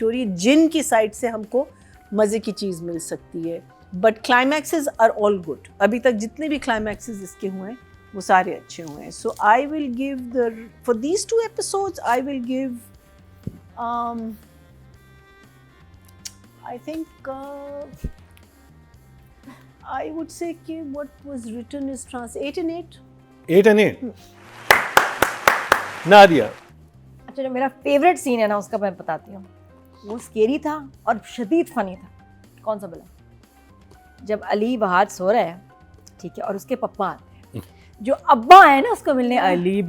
D: हो रही है। जिन की साइड से हमको मज़े की चीज़ मिल सकती है, but climaxes are all good. अभी तक जितने भी climaxes इसके हुए हैं वो सारे अच्छे हुए हैं। So I will give the, for these 2 episodes I will give I think I would say कि what was written is trans 8 and 8।
A: 8 and 8 Nadia.
C: अच्छा, जो मेरा फेवरेट सीन है ना उसका मैं बताती हूँ। वो स्केरी था और शदीद फनी था। कौन सा बोला? जब अली वहाद सो रहा है, ठीक है, और उसके पप्पा आते हैं, जो अब्बा है ना उसको मिलने, अली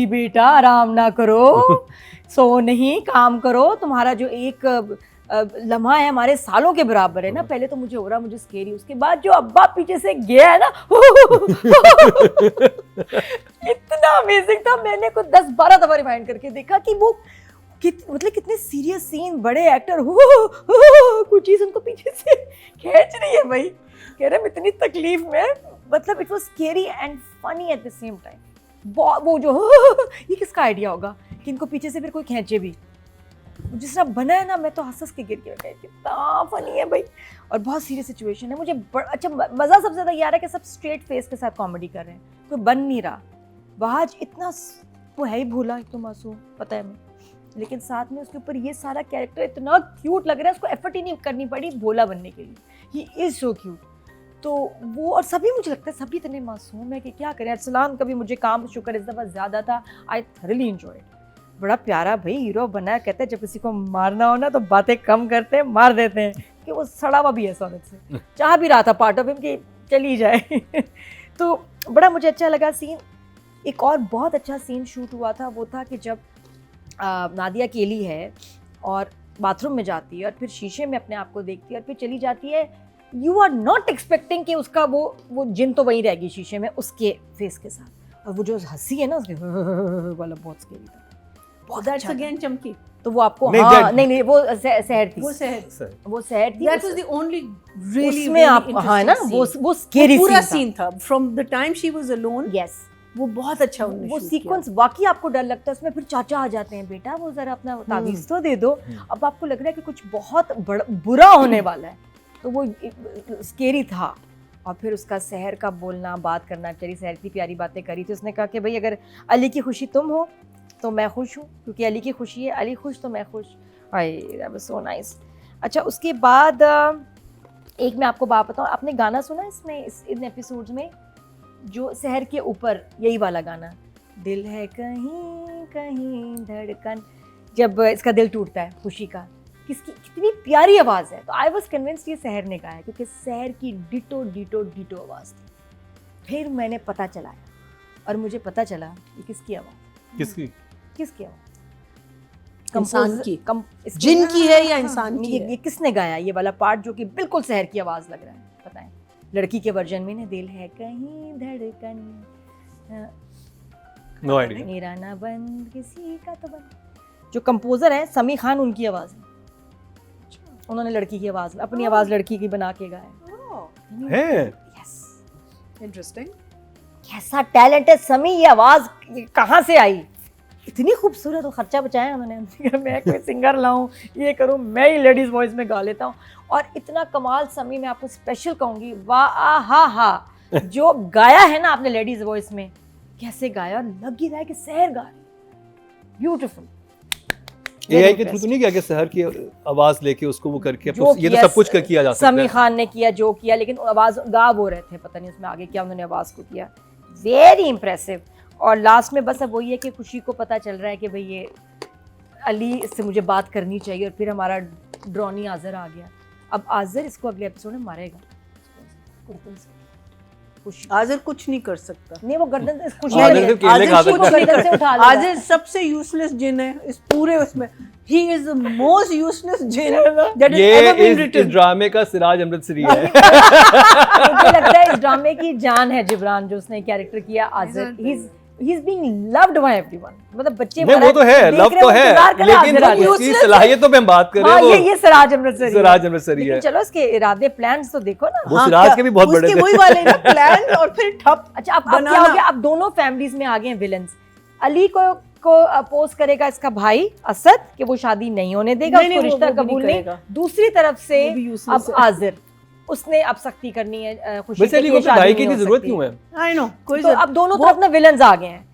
C: बेटा आराम ना करो, सो नहीं, काम करो, तुम्हारा जो एक लम्हा है हमारे सालों के बराबर है ना। पहले तो मुझे हो रहा, मुझे स्केरी, उसके बाद जो अब्बा पीछे से गया है ना इतना अमेजिंग था। मैंने कुछ 10-12 दफा रिवाइंड करके देखा कि वो मतलब कितने सीरियस सीन, बड़े एक्टर कुछ चीज उनको पीछे से खींच रही है भाई, कह रहे मैं इतनी तकलीफ में, मतलब it was scary and funny at the same time. वो जो ये किसका आइडिया होगा कि इनको पीछे से फिर कोई खींचे भी, जिस तरह बना है ना, मैं तो हंस के गिर गया, कितना फनी है भाई। और बहुत सीरियस सिचुएशन है। मुझे अच्छा मज़ा सबसे ज़्यादा ये आ रहा है कि सब स्ट्रेट फेस के साथ कॉमेडी कर रहे हैं, कोई बन नहीं रहा। वहाज इतना वो है ही भोला, एक तो मासूम, पता है मैं, लेकिन साथ में उसके ऊपर ये सारा कैरेक्टर इतना क्यूट लग रहा है, उसको एफर्ट ही नहीं करनी पड़ी भोला बनने के लिए। He is so cute. तो वो, और सभी मुझे लगता है सभी इतने मासूम है कि क्या करें। अरसलान का भी मुझे काम शुक्र इस दफ़ा ज़्यादा था। I thoroughly enjoyed. बड़ा प्यारा भाई हीरो बना है। कहते हैं जब किसी को मारना हो ना तो बातें कम करते हैं, मार देते हैं, कि वो सड़ा हुआ भी है औरत से, चाह भी रहा था पार्ट ऑफ हिम कि चली जाए तो बड़ा मुझे अच्छा लगा सीन। एक और बहुत अच्छा सीन शूट हुआ था, वो था कि जब नादिया अकेली है और बाथरूम में जाती है और फिर शीशे में अपने आप को देखती है और फिर चली जाती है। यू आर नॉट एक्सपेक्टिंग कि उसका वो जिन तो वहीं रहेगी शीशे में उसके फेस के साथ, और वो जो हंसी है ना उसके वाला बहुत स्केरी था, बहुत
D: दैट्स
C: अच्छा
D: अगेन चमकी।
C: तो वो आपको
A: नहीं,
C: हाँ नहीं वो सहर थी,
D: वो सहर,
C: वो सहर थी।
D: That was the only really
C: उसमें आप हाँ ना वो स्केरी
D: पूरा
C: सीन
D: सीन था from the time she was alone.
C: Yes
D: वो बहुत अच्छा उन्होंने
C: वो
D: shoot
C: सीक्वेंस वाकई आपको डर लगता है उसमें, फिर चाचा आ जाते हैं, बेटा वो जरा अपना तावीज़ तो दे दो। अब आपको लग रहा है कि कुछ बहुत बुरा होने वाला है, तो वो स्केरी था। और फिर उसका सहर का बोलना, बात करना, बेचारी सहर इतनी प्यारी बातें करी थी, उसने कहा कि भाई अगर अली की खुशी तुम हो तो मैं खुश हूँ, क्योंकि अली की खुशी है, अली खुश तो मैं खुश। हाय दैट वाज सो नाइस। अच्छा उसके बाद एक मैं आपको बात बताऊँ, आपने गाना सुना इसमें इन एपिसोड्स में जो शहर के ऊपर यही वाला गाना, दिल है कहीं कहीं धड़कन, जब इसका दिल टूटता है खुशी का, किसकी कितनी प्यारी आवाज़ है। तो आई वॉज कन्विंस्ड ये शहर ने गाया, क्योंकि शहर की डिटो डिटो डिटो आवाज़ थी। फिर मैंने पता चलाया और मुझे पता चला ये किसकी आवाज़, किसकी आवाज़,
D: इंसान की,
C: इसकी
D: जिन की है या इंसान की
C: ये किसने गाया ये वाला पार्ट जो कि बिल्कुल शहर की आवाज़ लग रहा है, बताएं। लड़की के वर्जन में ना, दिल है कहीं धड़कन,
A: नो आइडिया।
C: मेरा ना बंद किसी का तो बंद, जो कंपोजर है समी खान, उनकी आवाज़ है। उन्होंने लड़की की आवाज़, अपनी आवाज़ लड़की की बना के गाया
A: है।
C: Yes,
B: interesting.
C: कैसा टैलेंट है समी, ये आवाज़ कहाँ से आई, इतनी खूबसूरत। और खर्चा बचाया उन्होंने, मैं कोई सिंगर लाऊं, ये करूं, मैं ही लेडीज़ वॉइस में गा लेता हूँ। और इतना कमाल समी, मैं आपको स्पेशल कहूँगी, वाह हा हा, जो गाया है ना आपने लेडीज़ वॉइस में, कैसे गाया, और लग ही रहा है कि शहर गा रही, ब्यूटीफुल।
A: एआई के थ्रू तो नहीं किया कि शहर की आवाज लेके उसको वो करके,
C: जो
A: ये तो सब कुछ किया जा सकता
C: समी
A: है।
C: खान ने किया जो किया, लेकिन आवाज़ गा वो रहे थे, पता नहीं उसमें आगे क्या उन्होंने आवाज़ को किया, वेरी इंप्रेसिव। और लास्ट में बस अब वही है कि खुशी को पता चल रहा है कि भाई ये अली से मुझे बात करनी चाहिए, और फिर हमारा ड्रॉनी आज़र आ गया। अब आज़र इसको अगले एपिसोड में मारेगा, गर्दन से। खुशी
D: आज़र कुछ नहीं कर सकता।
C: नहीं, वो गर्दन से खुशी
A: आज़र
C: लगे।
A: सिर्फ केले खा
C: आज़र
A: सकता है।
C: को गर्दन से उठा लेगा।
D: आज़र सबसे यूजलेस जिन है इस पूरे उसमें, he is the most useless jinn that is ever been
A: ये इस
D: रिटन।
A: ड्रामे का सिराज अमृतसरी है।
C: मुझे लगता है इस ड्रामे की जान है जिब्रान, जो उसने कैरेक्टर किया Azar. He is being loved by everyone, मतलब बच्चे
A: नहीं वो तो है, लव तो है, लेकिन उसकी सलाहियतों पे हम बात करें,
C: हाँ,
A: वो
C: ये सिराज अमृतसरी
A: सिराज अमृतसरी
C: लेकिन
A: है।
C: चलो इसके इरादे प्लान्स तो देखो ना।
A: वो सिराज के भी बहुत बड़े
D: उसके
A: थे।
D: वही वाले ना प्लान, और फिर ठप।
C: अच्छा अब क्या
D: बनाना।
C: हो गया, अब दोनों फैमिलीज में आ गए हैं विलन्स। अली को अपोज करेगा इसका भाई असद कि वो शादी नहीं होने देगा,
D: नहीं,
C: उसको
D: नहीं,
C: रिश्ता
D: वो भी
C: कबूल
D: नहीं
C: नहीं।
D: करेगा।
C: दूसरी तरफ से
D: वो भी useless
C: अब
D: है।
C: आज़िर, उसने अब सख्ती करनी है खुशी
A: वैसे
C: पे
A: अली
C: कि
A: को
C: ये
A: अपने
C: शादी
A: भाई
C: नहीं
A: की
C: हो
A: जरूरत
C: सकती।
A: क्यों है?
D: आई नो, कोई
C: तो अब दोनों तरफ ना विलन्स आ गए हैं,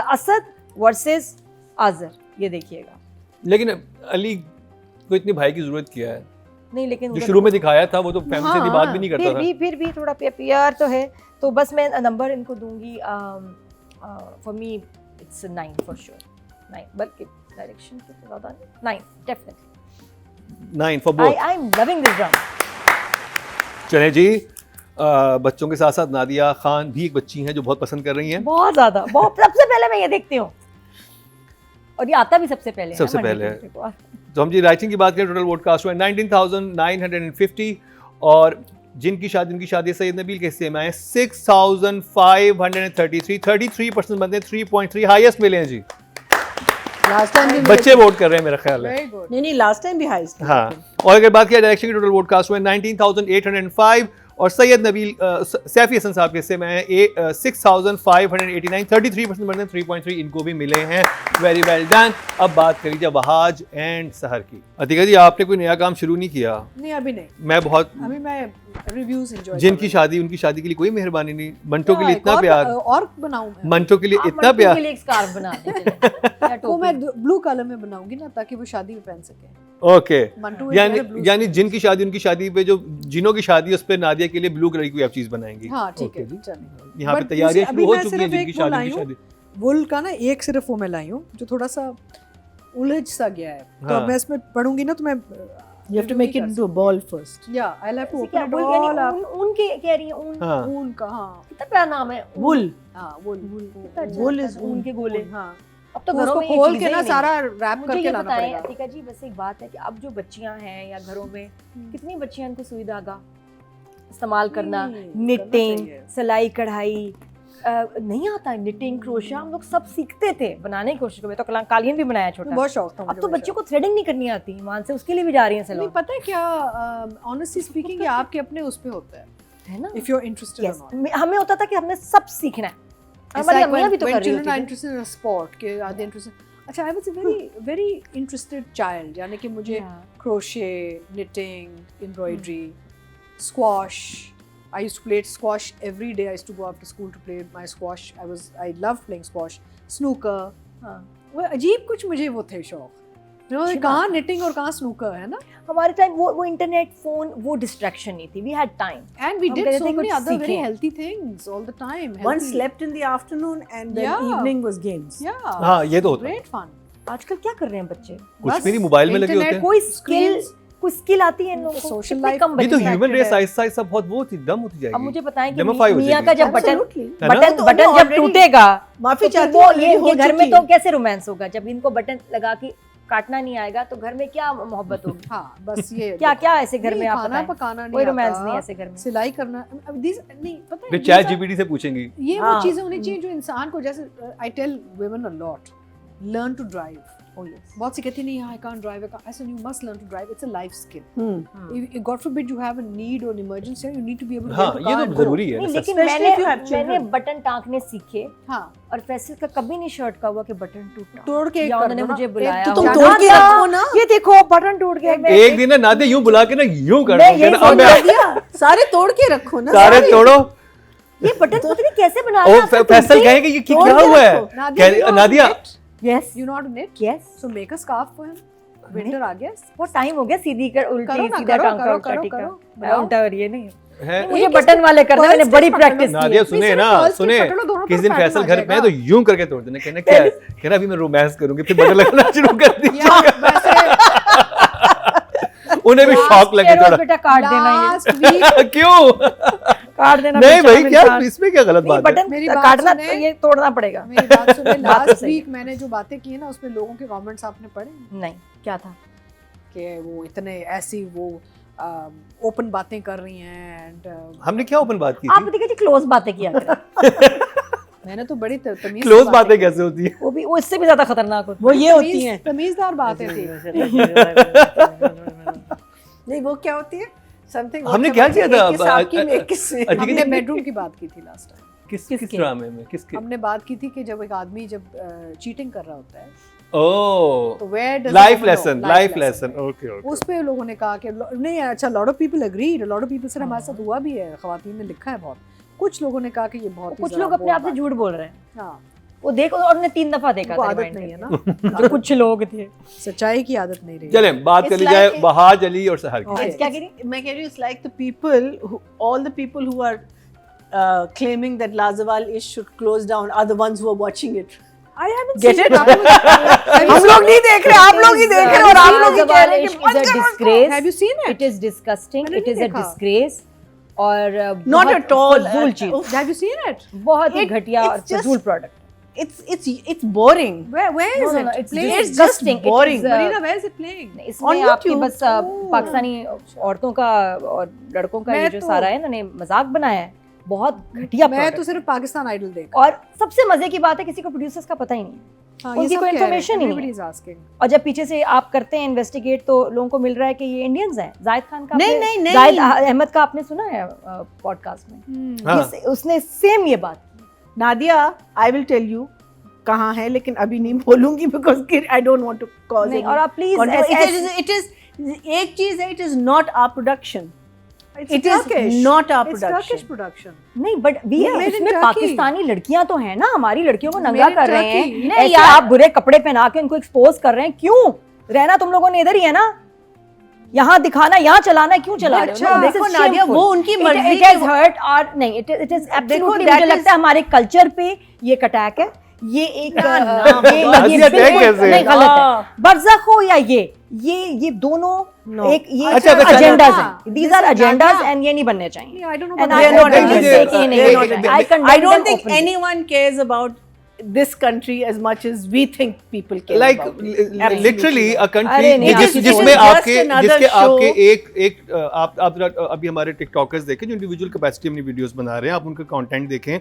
C: असद वर्सेस आज़र, ये देखिएगा।
A: लेकिन अली को इतनी भाई की जरूरत क्या है?
C: नहीं लेकिन
A: जो
C: उधर-
A: शुरू में दिखाया था वो तो फैमिली से इतनी बात भी नहीं करता था।
C: फिर भी थोड़ा प्यार तो है। तो बस मैं नंबर इनको दूंगी, for me it's 9 for sure, 9, बल्कि डायरेक्शन के तो ज़्यादा नहीं, 9 definitely.
A: 9 for both.
C: I am loving this drama.
A: चले जी, बच्चों के साथ साथ नादिया खान भी एक बच्ची हैं जो बहुत पसंद कर रही हैं।
C: बहुत ज़्यादा, बहुत सबसे पहले मैं ये देखती हूँ, और ये आता भी सबसे पहले है
A: सबसे
C: ना,
A: पहले
C: Monday Tuesday को।
A: तो हम जी राइटिंग की बात करें, टोटल वोट कास्ट हुआ 19,950, और जिनकी शादी उनकी शादी सैयद नबील के हिस्से में आए 6,533, 33% बनते हैं, 3.3 हाईएस्ट मिले हैं जी।
D: लास्ट टाइम भी
A: बच्चे वोट कर रहे हैं मेरा ख्याल है।
B: Very good.
D: नहीं, लास्ट टाइम भी हाईएस्ट।
A: हाँ, और अगर बात किया डायरेक्शन की, टोटल वोट कास्ट हुए 19,805, और सैयद नबील सैफी हसन साहब के हिस्से में है 6,589, 33% बनते हैं, 3.3 इनको भी मिले हैं। Very well done. अब बात करी जाए वहाज एंड सहर की। अतिका जी, आपने कोई नया काम शुरू नहीं किया?
B: नहीं अभी नहीं,
A: मैं बहुत,
B: अभी मैं रिव्यूज एंजॉय।
A: जिनकी शादी उनकी शादी के लिए कोई मेहरबानी नहीं, मंटो के लिए इतना प्यार,
B: और बनाऊं मैं
A: मंटो के लिए
C: आप
A: इतना
C: मट्टू
A: प्यार।
C: के लिए एक स्कार्फ बना दे चले, या
B: वो मैं
C: टोपी।
B: ब्लू कलर में बनाऊंगी ना, ताकि वो शादी में पहन सके।
A: Okay,
B: Mantu is very blue
A: यानी
B: skin.
A: जिनकी शादी उनकी शादी पे, जो जिनों की शादी है उस पे नादिया के लिए ब्लू कलर की कोई आप चीज बनाएंगी।
B: हाँ ठीक है,
A: ओके जी।
B: चलिए।
A: यहाँ पे
B: But
A: तैयारियां
B: अभी
A: शुरू हो
B: मैं
A: चुकी हैं
B: सिर्फ
A: जिनकी
B: एक वो
A: शादी
B: लाई
A: की
B: हूँ,
A: शादी।
B: वुल का ना एक सिर्फ वो मैं लाई हूँ जो थोड़ा सा उलझ सा गया है, तो
A: हाँ।
B: मैं इसमें पढ़ूंगी ना तो मैं
D: You have to make it into a ball first.
B: या आई हैव टू
C: ऐसे क्या
B: ओपन
C: बोल,
B: इट
C: यानी
B: ऑल अप।
C: ऊन के कह रही है, ऊन
A: हाँ,
B: ऊन का, हाँ
C: कितना प्यारा नाम है,
D: Wool.
B: हाँ वुल,
C: कितना अच्छा
D: wool
C: लगता
D: is
C: है, ऊन के गोले।
B: हाँ।
C: अब तो
B: तो
C: घरों
B: उसको
C: में ये
B: खोल
C: चीजें
B: के ना
C: ही नहीं।
B: सारा रैप
C: मुझे
B: करके
C: ये
B: लाना
C: बताएं
B: पड़ेगा।
C: अतिका जी, वैसे एक बात है कि अब जो बच्चियां हैं या घरों में कितनी बच्चियां इनको सुई धागा इस्तेमाल करना,
B: करना
C: निटिंग,
B: चाहिए।
C: सिलाई कढ़ाई नहीं आता है, निटिंग क्रोशा हम लोग सब सीखते थे, बनाने की कोशिश करते, तो कालीन भी बनाया छोटा।
B: बहुत शौक था
C: अब
B: मुझे
C: तो
B: वैसे।
C: बच्चों को थ्रेडिंग नहीं करनी आती, मान से उसके लिए भी जा रही हैं
B: नहीं
C: सैलून,
B: पता है क्या, ऑनेस्टली स्पीकिंग ये आपके अपने उस पे होता है,
C: है ना।
B: If you are interested
C: Yes,
B: और नॉट।
C: हमें होता था कि हमने सब सीखना है, हमारी अम्मियाँ भी तो
B: when
C: कर रही
B: children are
C: होती
B: interested in a sport, के are they interested? अच्छा, I was a very interested child. यानी कि मुझे crochet, knitting, embroidery, squash. I used to play squash every day. I used to go after school to play my squash. I loved playing squash. Snooker. वो अजीब कुछ मुझे वो थे शौक. कहाँ knitting और कहाँ snooker है ना?
C: हमारे टाइम वो इंटरनेट फोन वो डिस्ट्रैक्शन नहीं थी, we had time
B: And we
C: हम
B: did
C: कहते
B: so
C: थे
B: many
C: कुछ
B: other very
C: सीखें।
B: healthy things all the time.
D: One
B: healthy.
D: slept in the afternoon and then
B: Yeah.
D: evening was games.
B: Yeah.
A: हाँ ये तो होता है,
B: Great fun.
C: आजकल क्या कर रहे हैं बच्चे?
A: कुछ भी नहीं, मोबाइल में लगे होते
B: internet,
A: हैं।
C: कोई स्किल आती है इन लोगों को?
B: Social
C: कितने
B: life-
C: कम
A: ये तो
C: बच्चे
A: ह्यूमन
C: active
A: रेस
C: है।
A: आहिस्ता आहिस्ता बहुत वो होती डम होती
C: अब
A: जाएगी।
C: मुझे बताएं कि
A: Demify हो
C: मियाँ
A: जाएगी।
C: का जब बटन
D: Absolutely.
A: है ना?
C: बटन
D: तो
C: बटन
D: वो
C: जब
D: already-
C: टूटेगा
D: माफी
C: तो फिर
D: चाहती
C: वो
D: हूँ,
C: ये
D: हो
C: घर में
D: चुकी
C: तो
D: है।
C: कैसे रोमांस होगा जब इनको बटन लगा के काटना नहीं आएगा तो घर में क्या मोहब्बत होगी?
B: हाँ बस ये
C: क्या क्या ऐसे घर में आप
B: खाना
C: बताएं?
B: पकाना
C: कोई
B: नहीं
C: रोमांस
B: आता,
C: नहीं ऐसे घर में।
B: सिलाई करना अब these नहीं पता
A: फिर
B: है
A: चैट जीपीटी से पूछेंगी।
B: ये वो
C: हाँ।
B: चीजें होनी चाहिए जो इंसान को जैसे I tell women a lot learn to drive
C: Oh yes.
B: बहुत सी कहती नहीं I can't drive I said you must learn to drive it's a life skill
D: Hmm.
B: if God forbid you have a need or an emergency you need to be able to
A: हाँ
B: get a car
A: ये
B: and
A: तो
B: go.
A: जरूरी है।
C: नहीं लेकिन
D: Especially if you have
C: मैंने
D: children.
C: बटन टांकने सीखे
B: हाँ
C: और फैसल का कभी नहीं शर्ट का हुआ कि बटन टूटा
B: तोड़ के
C: या
B: कर
C: उन्होंने
B: दो ना।
C: मुझे
B: एक
C: बुलाया
B: तो
D: तुम
C: हो,
D: तोड़ के
C: नादिया,
D: रखो ना।
C: ये देखो बटन टूट गया मैं
A: एक दिन ना नादिया यूं बुला के ना यूं कर
C: मैं
A: दोगे
C: यही
A: ना,
C: सोच
A: अब मैं
C: रही थी,
D: सारे तोड़ के रखो ना
A: सारे तोड़ो।
C: ये बटन पता नहीं कैसे बना
A: ओ
C: रहा
A: फैसल कहेंगे ये
D: तोड़
A: क्या
D: के
A: हुआ है?
D: रखो।
A: Nadia
C: yes
B: you know how to knit
C: yes
B: so make a scarf for him winter आ गया
C: वो टाइम हो गया सीधी कर
B: करो
C: उल्टी
B: ना,
C: सीधा
B: करो,
C: टांका
B: करो,
C: उल्टा
B: करो,
C: टिका
B: करो,
C: मैं
B: बनाओ।
C: उल्टा और ये नहीं
A: है।
C: मुझे बटन वाले करने मैंने बड़ी प्रैक्टिस की
A: नादिया
C: है।
A: सुने ना
B: Pearls के
A: सुने
B: पकड़ लो, दोनों
A: किस
B: पर
A: दिन
B: pattern
A: फैसल
B: आ
A: घर पे है तो
B: जाएगा।
A: यूं करके तोड़ देना, कहना क्या है? कहना अभी मैं रोमांस करूंगी फिर बटन लगाना शुरू कर दी।
B: या वैसे
A: उन्हें भी शौक लगे
C: रोज
A: थोड़ा।
C: बेटा काट देना ये
B: लास्ट वीक
A: क्यों?
C: काट देना
A: नहीं
C: बेचारा
A: भाई क्या
C: इंसान।
A: इसमें क्या गलत
C: नहीं,
A: बात है?
C: बटन
B: मेरी बात
C: काटना
B: सुने।
C: तो ये तोड़ना पड़ेगा
B: मेरी बात सुने
C: बात तो
B: लास्ट
C: सही है।
B: वीक मैंने जो बातें की है ना उसमें लोगों के कमेंट्स आपने पढ़े
C: नहीं क्या था
B: कि वो इतने ऐसी वो ओपन बातें कर रही हैं एंड
A: हमने क्या ओपन बात की
C: आप
A: थी?
C: देखिए जी क्लोज बातें किया करें
B: मैंने तो बड़ी तमीज
A: क्लोज बातें कैसे होती है?
C: वो इससे भी ज्यादा खतरनाक होती
D: वो ये होती हैं।
B: तमीजदार बातें थी
D: नहीं वो क्या होती है? Something
A: हमने क्या किया था?
D: एक किस आपकी में एक किस में।
A: अजीब
B: हमने बेडरूम की बात की थी लास्ट टाइम
A: किस
C: किसके?
A: ड्रामे में किसके?
B: हमने बात की थी कि जब एक आदमी जब चीटिंग कर रहा होता है
A: ओह
B: तो where does
A: life
B: the woman
A: lesson
B: know?
A: Life lesson okay okay.
B: उस पे लोगों ने कहा कि नहीं अच्छा lot of people agreed lot of people से हमारे साथ हुआ भी है खवातीन ने लिखा है बहुत कुछ लोगों ने कहा कि ये बहुत ही
C: कुछ
B: ज़रा
C: लोग अपने आप से
B: बोल
C: झूठ बोल रहे हैं
B: बात- हाँ
C: वो देखो और उन्होंने 3 दफा देखा
B: वो
C: था
B: आदत
C: rewind
B: नहीं है
C: करके।
B: ना
C: जो कुछ लोग थे
B: सच्चाई की आदत नहीं रही
A: चले बात कर
D: It's
A: ली जाए
D: like-
A: बहाज अली और सहर की।
B: Okay.
C: क्या कह रही
D: मैं कह रही हूँ it's like the people who all the people who are claiming that Lazawal Ish should close down are the ones who are watching it.
B: I haven't
D: Get
B: seen
D: it?
C: हम लोग नहीं देख रहे आप लोग ही देख रहे हो और आप लोग ही कह रहे हैं कि
B: Have you
C: disgrace
B: seen it?
C: It is disgusting
B: मैंने
C: इट
B: नहीं
C: इज अ
B: देखा।
C: डिस्ग्रेस और
D: Not
C: बहुत
D: at all.
C: फजूल चीज
B: Have you seen it?
C: बहुत ही
D: It-
C: घटिया और
D: it's just-
C: फजूल product
D: It's boring.
B: Where is
C: No, no,
B: it?
C: no, it's
B: Playing?
D: just
C: disgusting. It is,
D: boring.
B: Marina, where is it playing?
C: इसमें
D: On
C: आपके
D: YouTube.
C: बस पाकिस्तानी औरतों का और लड़कों का ये
B: मैं
C: जो
B: तो-
C: सारा है इन्होंने मजाक बनाया है बहुत घटिया
B: मैं
C: product।
B: तो सिर्फ पाकिस्तान आइडल देखा
C: और सबसे मजे की बात है किसी को प्रोड्यूसर्स का पता ही नहीं है
B: हाँ,
C: उनकी
B: सब
C: कोई
B: कह रहे हैं,
C: information ही नहीं है।
B: everybody is asking.
C: और जब पीछे से आप करते हैं इन्वेस्टिगेट तो लोगों को मिल रहा है कि ये इंडियंस हैं जाहिद खान का
D: नहीं,
C: आपने-
D: नहीं, नहीं।
C: जाहिद अहमद का आपने सुना है पॉडकास्ट में
A: हाँ।
C: उसने सेम ये बात की।
D: Nadia, I will tell you कहाँ है लेकिन अभी नहीं बोलूंगी because I don't want to cause
C: नहीं
D: any
C: और आप प्लीज
D: controversy. It is एक चीज है, it is not our production.
B: It's
D: It is
B: Turkish.
D: not our
B: It's Turkish
D: production.
B: production.
C: नहीं but we
B: Yeah, made in
C: इसमें
B: Turkey.
C: पाकिस्तानी लड़कियां तो हैं ना हमारी लड़कियों को नंगा
B: Made in
C: कर रहे हैं
B: Turkey.
C: नहीं यार आप बुरे कपड़े पहना के उनको एक्सपोज कर रहे हैं क्यों रहना तुम लोगों ने इधर ही है ना यहाँ दिखाना यहाँ चलाना क्यों चला रहे हो
D: अच्छा,
C: No, this
D: देखो
C: is
D: नादिया,
C: shameful.
D: वो उनकी
C: It-
D: मर्जी
C: it
D: की
C: has
D: वो-
C: hurt our नहीं it is absolutely
D: that
C: मुझे
D: is-
C: लगता है हमारे कल्चर पे ये एक अटैक है ये एक
D: ना,
C: ये
A: बाबा।
C: ये
A: attack
C: बिल्कुल
A: कैसे?
C: नहीं गलत है
D: हाँ।
C: बरज़ख हो या ये दोनों
D: No.
C: एक ये
A: अच्छा, अच्छा,
C: एजेंडाज
B: हाँ,
C: हैं these
B: this
C: are
B: is
C: agendas
B: Nadia.
C: and ये नहीं बनने चाहिए
B: Yeah, I don't know
C: And
B: about
C: I
D: They are not
C: don't
D: agendas.
C: say कि नहीं
A: They are
C: बनने
A: not
C: चाहिए. I condemn
D: I don't
C: them
D: think
C: openly.
D: anyone cares about this country as much as we think people care
A: like
D: about it.
A: Literally अ
C: अरे
A: कंट्री
C: नहीं,
D: It is-
A: जिसमें
D: it is just
A: आपके
D: another
A: जिसके
D: show.
A: आपके एक आप जरा अभी हमारे टिकटॉकर्स देखें जो इंडिविजुअल कैपेसिटी अपनी वीडियोस बना रहे हैं आप उनका कंटेंट देखें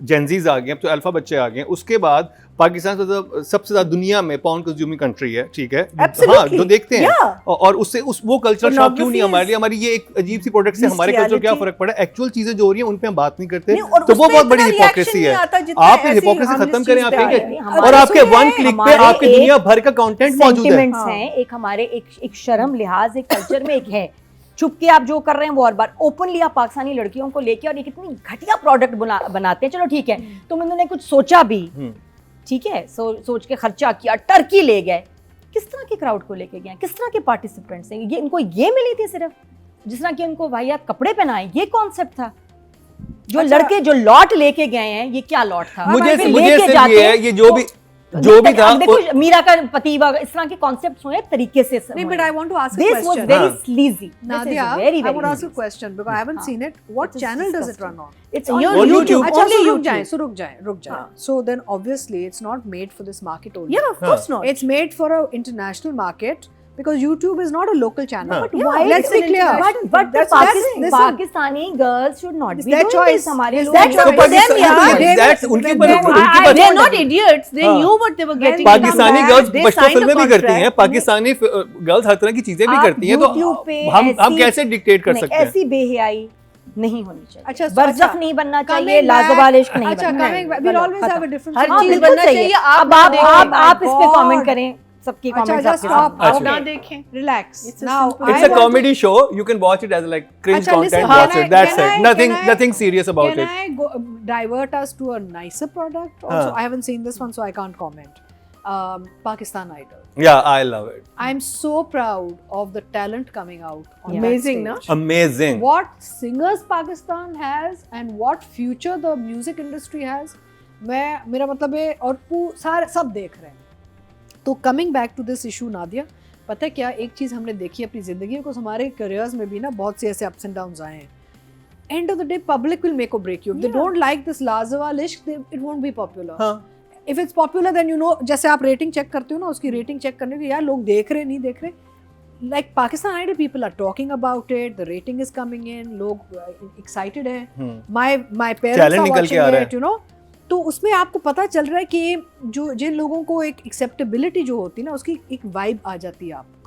A: जेंजीज आ गए अब तो अल्फा बच्चे आ गए उसके बाद पाकिस्तान सबसे ज्यादा दुनिया में पॉर्न कंज्यूमिंग कंट्री है, ठीक है,
C: Absolutely.
A: हाँ, जो देखते हैं
C: Yeah.
A: और उससे वो कल्चर शॉक क्यों नहीं
C: Pornography
A: हमारे लिए, हमारी ये एक अजीब सी प्रोडक्ट से हमारे कल्चर क्या
D: bestiality.
A: फर्क पड़ा, एक्चुअल चीजें जो हो रही हैं उन पे हम बात नहीं करते,
C: नहीं, और
A: तो वो
C: उसपे
A: बहुत बड़ी
C: इतना
A: हिपोक्रेसी
C: reaction
A: है।
C: नहीं आता जितना
A: आप
C: ऐसी
A: हिपोक्रेसी
C: harmless
A: खत्म करें,
C: चीज़
A: आप
C: पे
A: ठीक
C: आया
A: है,
C: है। हमारे
A: और आपके
C: सुने
A: वन
C: हैं,
A: क्लिक पे
C: हमारे
A: आपके दुनिया भर का कंटेंट मौजूद है।
C: सेंटिमेंट्स हैं, एक हमारे एक शर्म लिहाज एक कल्चर में एक है, छुप के आप जो कर रहे हैं वो, और बार ओपनली आप पाकिस्तानी लड़कियों को लेके और ये कितनी घटिया प्रोडक्ट बनाते हैं। चलो ठीक है, तुम इन्होंने कुछ सोचा भी, ठीक है, सोच के खर्चा किया, टर्की ले गए, किस तरह के क्राउड को लेके गए, किस तरह के पार्टिसिपेंट्स हैं, ये इनको ये मिली थी सिर्फ, जिस तरह के उनको वाहियात कपड़े पहनाए, ये कॉन्सेप्ट था। जो
B: अच्छा,
C: लड़के जो लॉट लेके गए हैं, ये क्या लॉट था?
A: मुझे
C: फिर
A: मुझे
C: लेके
A: सिर्फ
C: जाते
A: ये
C: हैं,
A: है, ये जो भी था
C: अब देखो मीरा का पति इस तरह के कॉन्सेप्ट्स हुए तरीके से।
B: नहीं, but I want to ask a
C: This was
B: question.
C: very
A: हाँ.
C: sleazy.
B: Nadia,
C: very,
B: I want to ask a
C: sleazy.
B: question because I haven't
C: हाँ.
B: seen it. What
C: It is
B: channel does it
C: disgusting.
B: run on?
C: It's on
A: On YouTube.
B: अच्छा,
C: Only
B: so
C: YouTube.
B: रुक जाए.
C: हाँ.
B: So then obviously it's not made for this market only.
C: Yeah, of course not.
B: It's made for a international market because YouTube is not a local channel.
A: हाँ.
B: But
C: Yeah,
B: why? Let's be
C: it's
B: clear.
C: But the
B: Listen,
C: Pakistani girls should not
B: It's
C: be
B: their
C: doing
B: choice.
C: this. हमारे
B: It's
C: लोग
B: their
C: हैं।
B: choice.
D: for them, yeah.
A: That's उनके ऊपर
B: They-
A: उनकी बात-
D: They're not idiots. They
A: हाँ.
D: knew what they were getting.
A: Pakistani
D: into.
A: Girls
D: They
A: बचपन
D: signed a
A: फिल्में भी करती हैं,
D: contract.
A: पाकिस्तानी गर्ल्स हर तरह की चीजें भी
C: आप
A: करती हैं, तो
C: YouTube पे
A: हम
C: ऐसी-
A: कैसे डिक्टेट कर
C: नहीं,
A: सकते हैं?
C: ऐसी बेहयाई नहीं होनी चाहिए।
B: अच्छा,
C: बरज़ख
B: अच्छा.
C: नहीं बनना
B: Coming
C: चाहिए, लाजवाब इश्क नहीं
B: अच्छा,
C: बनना
B: coming back,
C: चाहिए।
B: we'll always
C: खत्म।
B: have a different
D: हर
C: हाँ,
D: चीज
C: बिल्कुल
D: बनना
C: सही
D: चाहिए,
C: है।
D: आप
C: अब
D: ना
C: आप
D: देखें।
C: इस पे
B: God.
C: कमेंट करें, सबकी
B: अच्छा,
C: कमेंट
B: just
C: आपके
B: stop.
C: सामने।
D: आप
A: अच्छा.
D: ना देखें.
B: Relax.
D: It's a
B: Now,
D: simple-
A: It's
B: I
A: a
B: want to-
A: comedy show. You can watch it as like cringe
B: अच्छा, listen,
A: content.
B: can
A: Watch
B: I-
A: it. That's
B: can
A: it.
B: I-
A: Nothing
B: can I-
A: nothing serious about
B: Can
A: it.
B: I go, divert us to a nicer product? Also,
A: हाँ.
B: I haven't seen this one, so I can't comment. Pakistan Idol.
A: Yeah, I love it.
B: I'm so proud of the talent coming out. On
C: Yeah.
B: that
D: Amazing,
B: stage.
D: na?
A: Amazing.
B: What singers Pakistan has and what future the music industry has, मेरा मतलब है, और सारे सब देख रहे हैं. तो coming back to this issue Nadia, पता है क्या, एक चीज़ हमने देखी अपनी ज़िंदगी में, कुछ हमारे करियर्स में भी ना बहुत से ऐसे अप्स एंड डाउन्स आए हैं. End of the day public will make or break you. They don't like this Lajawab Ishq, it won't be popular.
A: हाँ.
B: If it's popular then you know, जैसे आप रेटिंग चेक करते हो ना, उसकी रेटिंग चेक करने के, यार लोग देख रहे नहीं देख रहे. Like Pakistan Idol, people are talking about it, the rating is coming in, लोग एक्साइटेड हैं. माय पेरेंट्स
A: Challenge
B: आर
A: निकल के आ रहा
B: वाचिंग
A: है.
B: It, you know. तो उसमें आपको पता चल रहा है कि जो जिन लोगों को एक एक्सेप्टेबिलिटी जो होती है ना, उसकी एक वाइब आ जाती है आपको.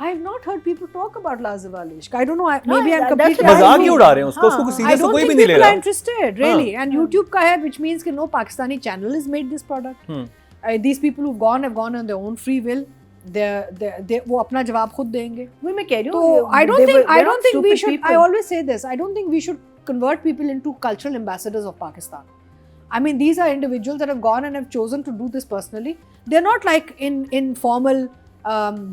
B: I have not heard people talk about Lazawal Ishq. I don't know. Maybe I'm
C: that's
B: completely.
C: what I
A: मजाक
C: mean.
A: ही उड़ा रहे हैं उसको,
C: हाँ.
A: उसको
B: I
A: सीरियस तो
B: don't
A: कोई भी
B: think
A: नहीं ले
B: people are
A: रहा.
B: interested really. And YouTube का है, which means कि no Pakistani channel has made this product. These people who've gone have gone on their own free will. they वो अपना जवाब खुद देंगे.
D: वही मैं कह रही
B: तो
D: हूँ.
B: I don't think we should.
D: people.
B: I always say this. I don't think we should convert people into cultural ambassadors of Pakistan. I mean, these are individuals that have gone and have chosen to do this personally. They're not like in formal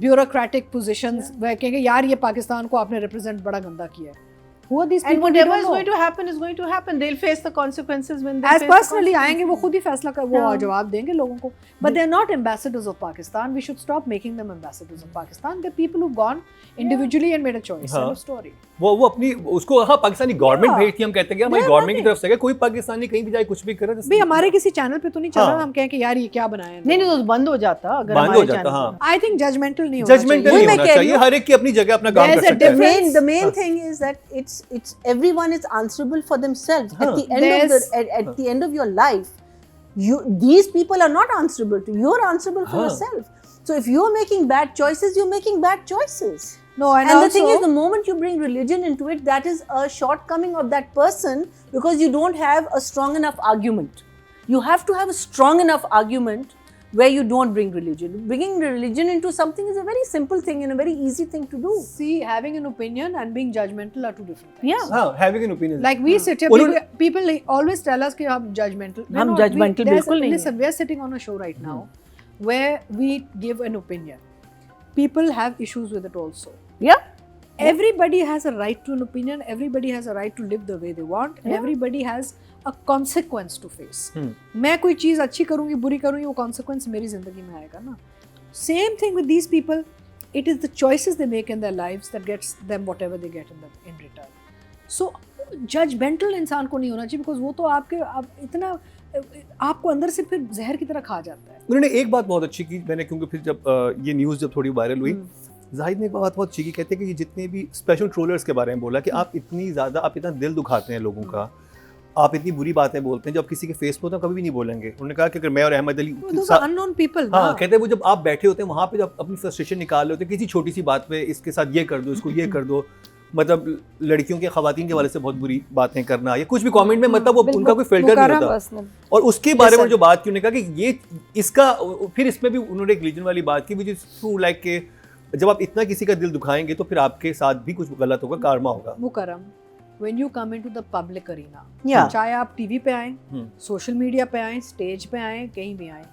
B: bureaucratic positions where कहेंगे यार ये पाकिस्तान को आपने represent बड़ा गंदा किया है. Who are these people?
D: And
B: We
D: whatever
B: don't
D: is
B: know.
D: going to happen is going to happen. They'll face the consequences when they
B: As
D: face the
B: personally
D: consequences.
B: आएंगे वो खुद ही फैसला कर वो
C: हाँ.
B: जवाब देंगे लोगों को. But they're not ambassadors of Pakistan. We should stop making them ambassadors of Pakistan. They're people who've gone individually and made a choice.
A: हाँ.
B: End of story.
A: वो अपनी उसको, हाँ, पाकिस्तानी गवर्नमेंट
B: Yeah.
A: भेजती है, हम कहते हैं कि हमारी
B: Yeah,
A: गवर्नमेंट की
B: right.
A: तरफ से है, कोई पाकिस्तानी कहीं भी जाए कुछ भी करे.
B: भाई हमारे किसी चैनल पे तो नहीं चल रहा,
A: हाँ.
B: हम कहें कि यार ये क्या बनाया है.
D: नहीं नहीं तो बंद हो जाता अगर
A: बंद हो
D: हमारे
A: जाता,
D: channel
A: हाँ.
D: पे।
B: I think judgmental नहीं होना
A: जजमेंटल
B: चाहिए.
A: नहीं
D: मैं
A: होना
D: कह रही
A: चाहिए,
D: हूँ.
A: हर एक की अपनी जगह अपना काम
D: There's
A: कर
D: a
A: सकता है.
D: the main thing is that it's everyone is answerable for themselves.
A: Huh.
D: At the end of
B: There's-
D: the end of your life, these people are not answerable to you. You're answerable for
A: Huh.
D: yourself. So if you're making bad choices, you're making bad choices.
B: No, and
D: And
B: also,
D: the thing is, the moment you bring religion into it, that is a shortcoming of that person because you don't have a strong enough argument. You have to have a strong enough argument where you don't bring religion. Bringing religion into something is a very simple thing and a very easy thing to do.
B: see, having an opinion and being judgmental are two different things.
D: Yeah.
A: हाँ, having an opinion.
B: Like we sit here,
A: उन्होंने-
B: people always tell us कि हम judgmental. We're
D: हम
B: not.
D: judgmental
B: there's-
D: बिल्कुल नहीं हैं।
B: Listen, we're sitting on a show right now where we give an opinion. People have issues with it also.
D: Yeah.
B: Everybody has a right to an opinion. Everybody has a right to live the way they want. And everybody has a consequence to face. मैं कोई चीज़ अच्छी करूँगी बुरी करूँगी, वो consequence मेरी ज़िंदगी में आएगा ना. Same thing with these people. It is the choices they make in their lives that gets them whatever they get in return. So judgmental इंसान को नहीं होना चाहिए because वो तो आप इतना आपको अंदर से फिर जहर की तरह खा जाता है.
A: उन्होंने एक बात बहुत अच्छी की, मैंने क्योंकि फिर जब ये न्यूज़ जब थोड़ी वायरल हुई, जाहिद ने एक बात बहुत अच्छी की, कहते हैं कि ये जितने भी स्पेशल ट्रोलर्स के बारे में बोला कि आप इतना दिल दुखाते हैं लोगों का, आप इतनी बुरी बातें बोलते हैं जो आप किसी के फेस पे तो कभी भी नहीं बोलेंगे। उन्होंने कहा कि अगर मैं और Ahmad Ali
B: those are unknown people
A: हाँ
B: ना।
A: कहते हैं वो जब आप बैठे होते हैं वहाँ पे जब अपनी फ्रस्ट्रेशन निकाल रहे होते हैं किसी छोटी सी बात पे, इसके साथ ये कर दो, इसको ये कर दो, मतलब लड़कियों के खवातीन के वाले से बहुत बुरी बातें करना या कुछ भी कमेंट में, मतलब वो उनका कोई फिल्टर नहीं होता। और उसके बारे में जो बात की उन्होंने कहा कि ये इसका, फिर इसमें भी उन्होंने एक रिलीजन वाली बात की विच इज ट्रू, लाइक के जब आप इतना किसी का दिल दुखाएंगे तो फिर आपके साथ भी कुछ गलत होगा, कार्मा होगा।
B: मुकरम, when you come into the public arena,
D: Yeah.
B: चाहे आप टीवी पे आए, सोशल मीडिया पे आए, स्टेज पे आए, कहीं भी आए,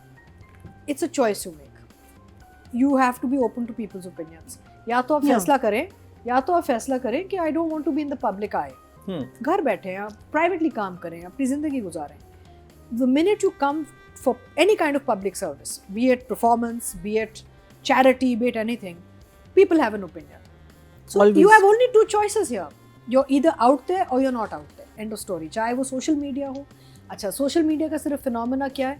B: it's a choice you make. You have to be open to people's opinions. या तो आप
D: Yeah.
B: फैसला करें, या तो आप फैसला करें कि I don't want to be in the public eye. घर बैठे हैं आप, प्राइवेटली काम करें, अपनी जिंदगी गुजारें। The minute you come for any kind of public service, be it performance, be it charity, be it anything, people have an opinion. So
D: Always.
B: you have only two choices here. You're either out there or you're not out there. End of story. चाहे वो सोशल मीडिया हो। अच्छा, सोशल मीडिया का सिर्फ फिनोमेना क्या है?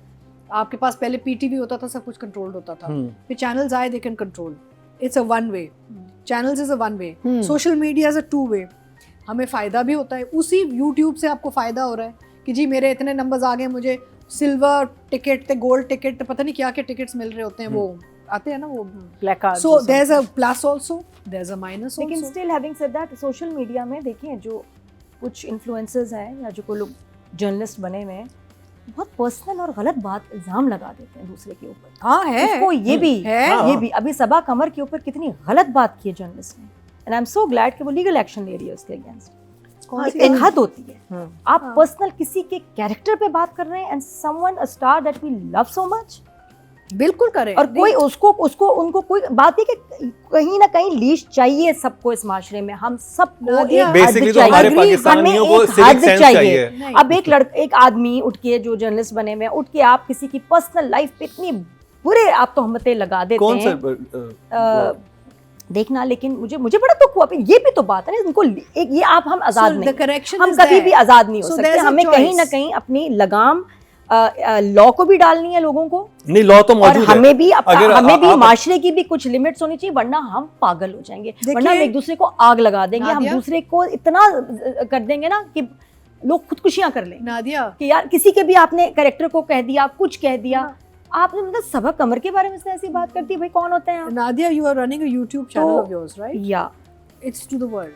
B: आपके पास पहले पीटीवी होता था, सब कुछ कंट्रोल्ड होता था। फिर चैनल्स आए, they can control. It's a one way. Channels is a one way. Social media is a two way. हमें फ़ायदा भी होता है, उसी यूट्यूब से आपको फ़ायदा हो रहा है कि जी मेरे इतने नंबर्स आ गए, मुझे सिल्वर टिकट, गोल्ड टिकट, पता नहीं क्या क्या टिकट्स मिल रहे होते हैं, वो आते हैं ना वो
D: Black cards
B: so
D: or
B: there is a plus also, there is a minus
C: लेकिन
B: also.
C: Still having said that, social media में देखिए जो कुछ इन्फ्लुएंसर्स हैं या जो कोई लोग जर्नलिस्ट बने हुए हैं, बहुत पर्सनल और गलत बात इल्जाम लगा देते हैं दूसरे के ऊपर।
B: हाँ है,
C: उसको ये भी
B: है।
C: ये भी अभी सबा कमर के ऊपर कितनी गलत बात की है जर्नलिस्ट ने, and I am so glad कि वो लीगल एक्शन ले रही है उसके अगेंस्ट।
B: कौन सी
C: एक
B: बात?
C: हद होती है। आप
B: हाँ।
C: पर्सनल किसी के कैरेक्टर पे बात कर रहे हैं, and someone a star that we love so much,
B: बिल्कुल करें।
C: और कोई उसको उनको कोई बात है कि कहीं ना कहीं लीश चाहिए सबको इस माशरे में। हम सबको
B: नादिया,
C: एक
A: बेसिकली
C: हद
A: तो हमारे
C: चाहिए,
A: पाकिस्तानियों
C: हमें
A: को
C: एक
A: सिविक
C: हद
A: सेंस
C: चाहिए।
A: चाहिए।
B: नहीं।
C: अब एक आदमी उठ के जो जर्नलिस्ट बने हुए हैं, उठ के आप किसी की पर्सनल लाइफ पे इतनी बुरे आप तोहमतें लगा देते
A: कौन
C: हैं।
A: सा
C: देखना, लेकिन मुझे बड़ा दुख हुआ। ये भी तो बात है ना, इनको एक ये आप हम आजाद
B: So the
C: नहीं,
B: correction
C: हम
B: is
C: कभी
B: there.
C: भी आजाद नहीं हो
B: So
C: सकते।
B: there's a
C: हमें कहीं ना
B: choice.
C: कहीं अपनी लगाम लॉ को भी डालनी है लोगों को,
A: नहीं, लॉ तो
C: और
A: मौजूद है।
C: हमें भी
A: अगर
C: हमें भी
A: आप-
C: माशरे की भी कुछ लिमिट्स होनी चाहिए, वरना हम पागल हो जाएंगे, वरना हम एक दूसरे को आग लगा देंगे, हम
B: नादिया?
C: दूसरे को इतना कर देंगे ना कि लोग खुदकुशियां कर लेंगे
B: नादिया,
C: कि यार किसी के भी आपने कैरेक्टर को कह दिया, कुछ कह दिया। आपने मतलब सबा कमर के बारे में इसने ऐसी बात कर दी, भाई कौन होते हैं आप?
B: Nadia, you are running a YouTube channel of yours, right?
C: या
B: It's to the world.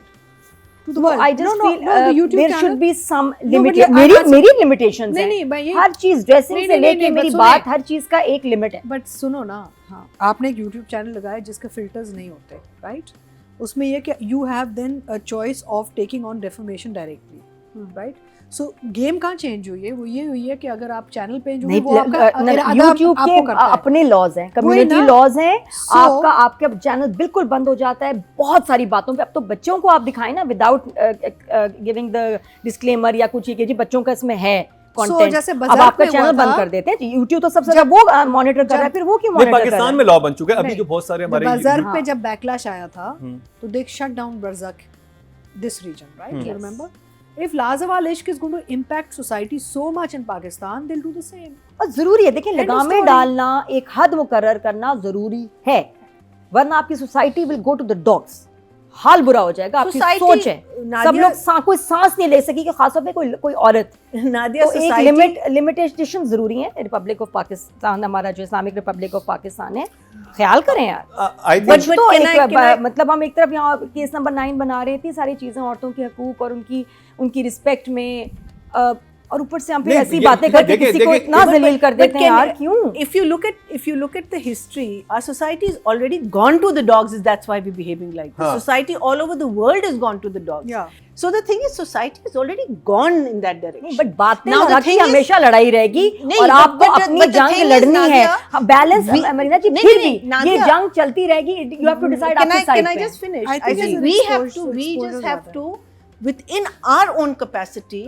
B: To the world.
C: I just
B: No,
C: feel
B: the YouTube
C: there
B: channel.
C: should be some
B: but
C: limit।
B: yeah,
C: मेरी limitations
B: नहीं
C: हैं।
B: नहीं, मैं ये
C: हर चीज ड्रेसिंग
B: नहीं,
C: से
B: नहीं,
C: लेके
B: नहीं,
C: मेरी
B: but
C: बात,
B: सुनिए।
C: हर चीज का एक लिमिट है।
B: बट सुनो ना, हाँ, आपने एक YouTube चैनल लगाया जिसके फिल्टर्स नहीं होते, राइट? उसमें ये कि you have then a choice of taking on defamation directly, right? So game कहाँ चेंज हुई है? वो ये हुई है कि अगर आप चैनल पे जो है वो आपका इरादा
C: YouTube
B: आपको
C: के
B: करता है।
C: अपने लॉज हैं, कम्युनिटी
B: ना।
C: लॉज हैं।
B: So-
C: आपका चैनल बिल्कुल बंद हो जाता है बहुत सारी बातों पे। अब तो बच्चों को आप दिखाएं ना, विदाउट गिविंग द डिस्क्लेमर या कुछ, ये कि जी बच्चों का इसमें है कंटेंट,
B: जैसे
C: अब
B: बाजार
C: आपका
B: में
C: चैनल
B: हुआ
C: बंद
B: था,
C: कर देते हैं। YouTube तो सबसे ज्यादा वो मॉनिटर कर रहा है, फिर वो क्यों
A: नहीं,
C: मॉनिटर कर रहा
A: पाकिस्तान
C: है?
A: में लॉ बन चुका है अभी
B: नहीं।
A: जो बहुत सारे हमारे
B: बाजार
C: हाँ।
B: पे जब बैकलैश आया था
A: हम्म।
B: तो दे शट डाउन बरज़क this region, right? You remember? If Lazawal Ishq is going to impact society so much in Pakistan, they'll do the same.
C: और जरूरी है, देखिए
B: End of
C: लगामें
B: story.
C: डालना, एक हद मुकर्रर करना जरूरी है, वरना आपकी society will go to the dogs. हाल बुरा हो जाएगा। आपकी
D: Society-
C: सोच है, सब
D: नादिया-
C: लोग कोई सांस नहीं ले सकेगी, खासतौर पे कोई औरत।
D: नादिया,
C: तो एक
D: society-
C: लिमिटेशन जरूरी है। रिपब्लिक ऑफ पाकिस्तान, हमारा जो इस्लामिक रिपब्लिक ऑफ पाकिस्तान है, ख्याल करें यार।
A: आई
C: बट
A: थिंक
C: तो
D: can I-
C: मतलब हम एक तरफ यहाँ केस नंबर 9 बना रहे थे, सारी चीजें औरतों के हकूक और उनकी रिस्पेक्ट में, और ऊपर से हम फिर
A: नहीं,
C: ऐसी
A: ये-
C: बातें करके
A: देखिए-
C: किसी को
A: देखिए-
C: इतना
D: but-
C: जलील कर
D: but
C: देते हैं
D: can-
C: यार, क्यों?
D: if you look at the history, our society is already gone to the dogs. That's why we're behaving like this.
A: हाँ.
D: Society all over the world has gone to the dogs.
B: Yeah.
D: So the thing is, society is already gone in that direction.
C: नहीं, बट बातें
D: Now the
C: लगा के
D: thing is-
C: हमेशा लड़ाई रहेगी,
D: नहीं,
C: और
D: but-
C: आपको
D: but-
C: अपनी
D: but the
C: जंग
D: thing is,
C: लड़नी है।
D: नादिया,
C: बैलेंस, मरीना जी,
D: नहीं,
C: फिर
D: नहीं,
C: भी ये
D: नादिया,
C: जंग चलती रहेगी। You have to decide
D: Can
C: आपकी साइड
D: I
C: पे।
D: just finish?
B: I
D: I
B: think
D: think
B: it's
D: we
B: an
D: have
B: exposure-
D: to, we
B: exposure
D: just have
B: rather.
D: to, within our own capacity,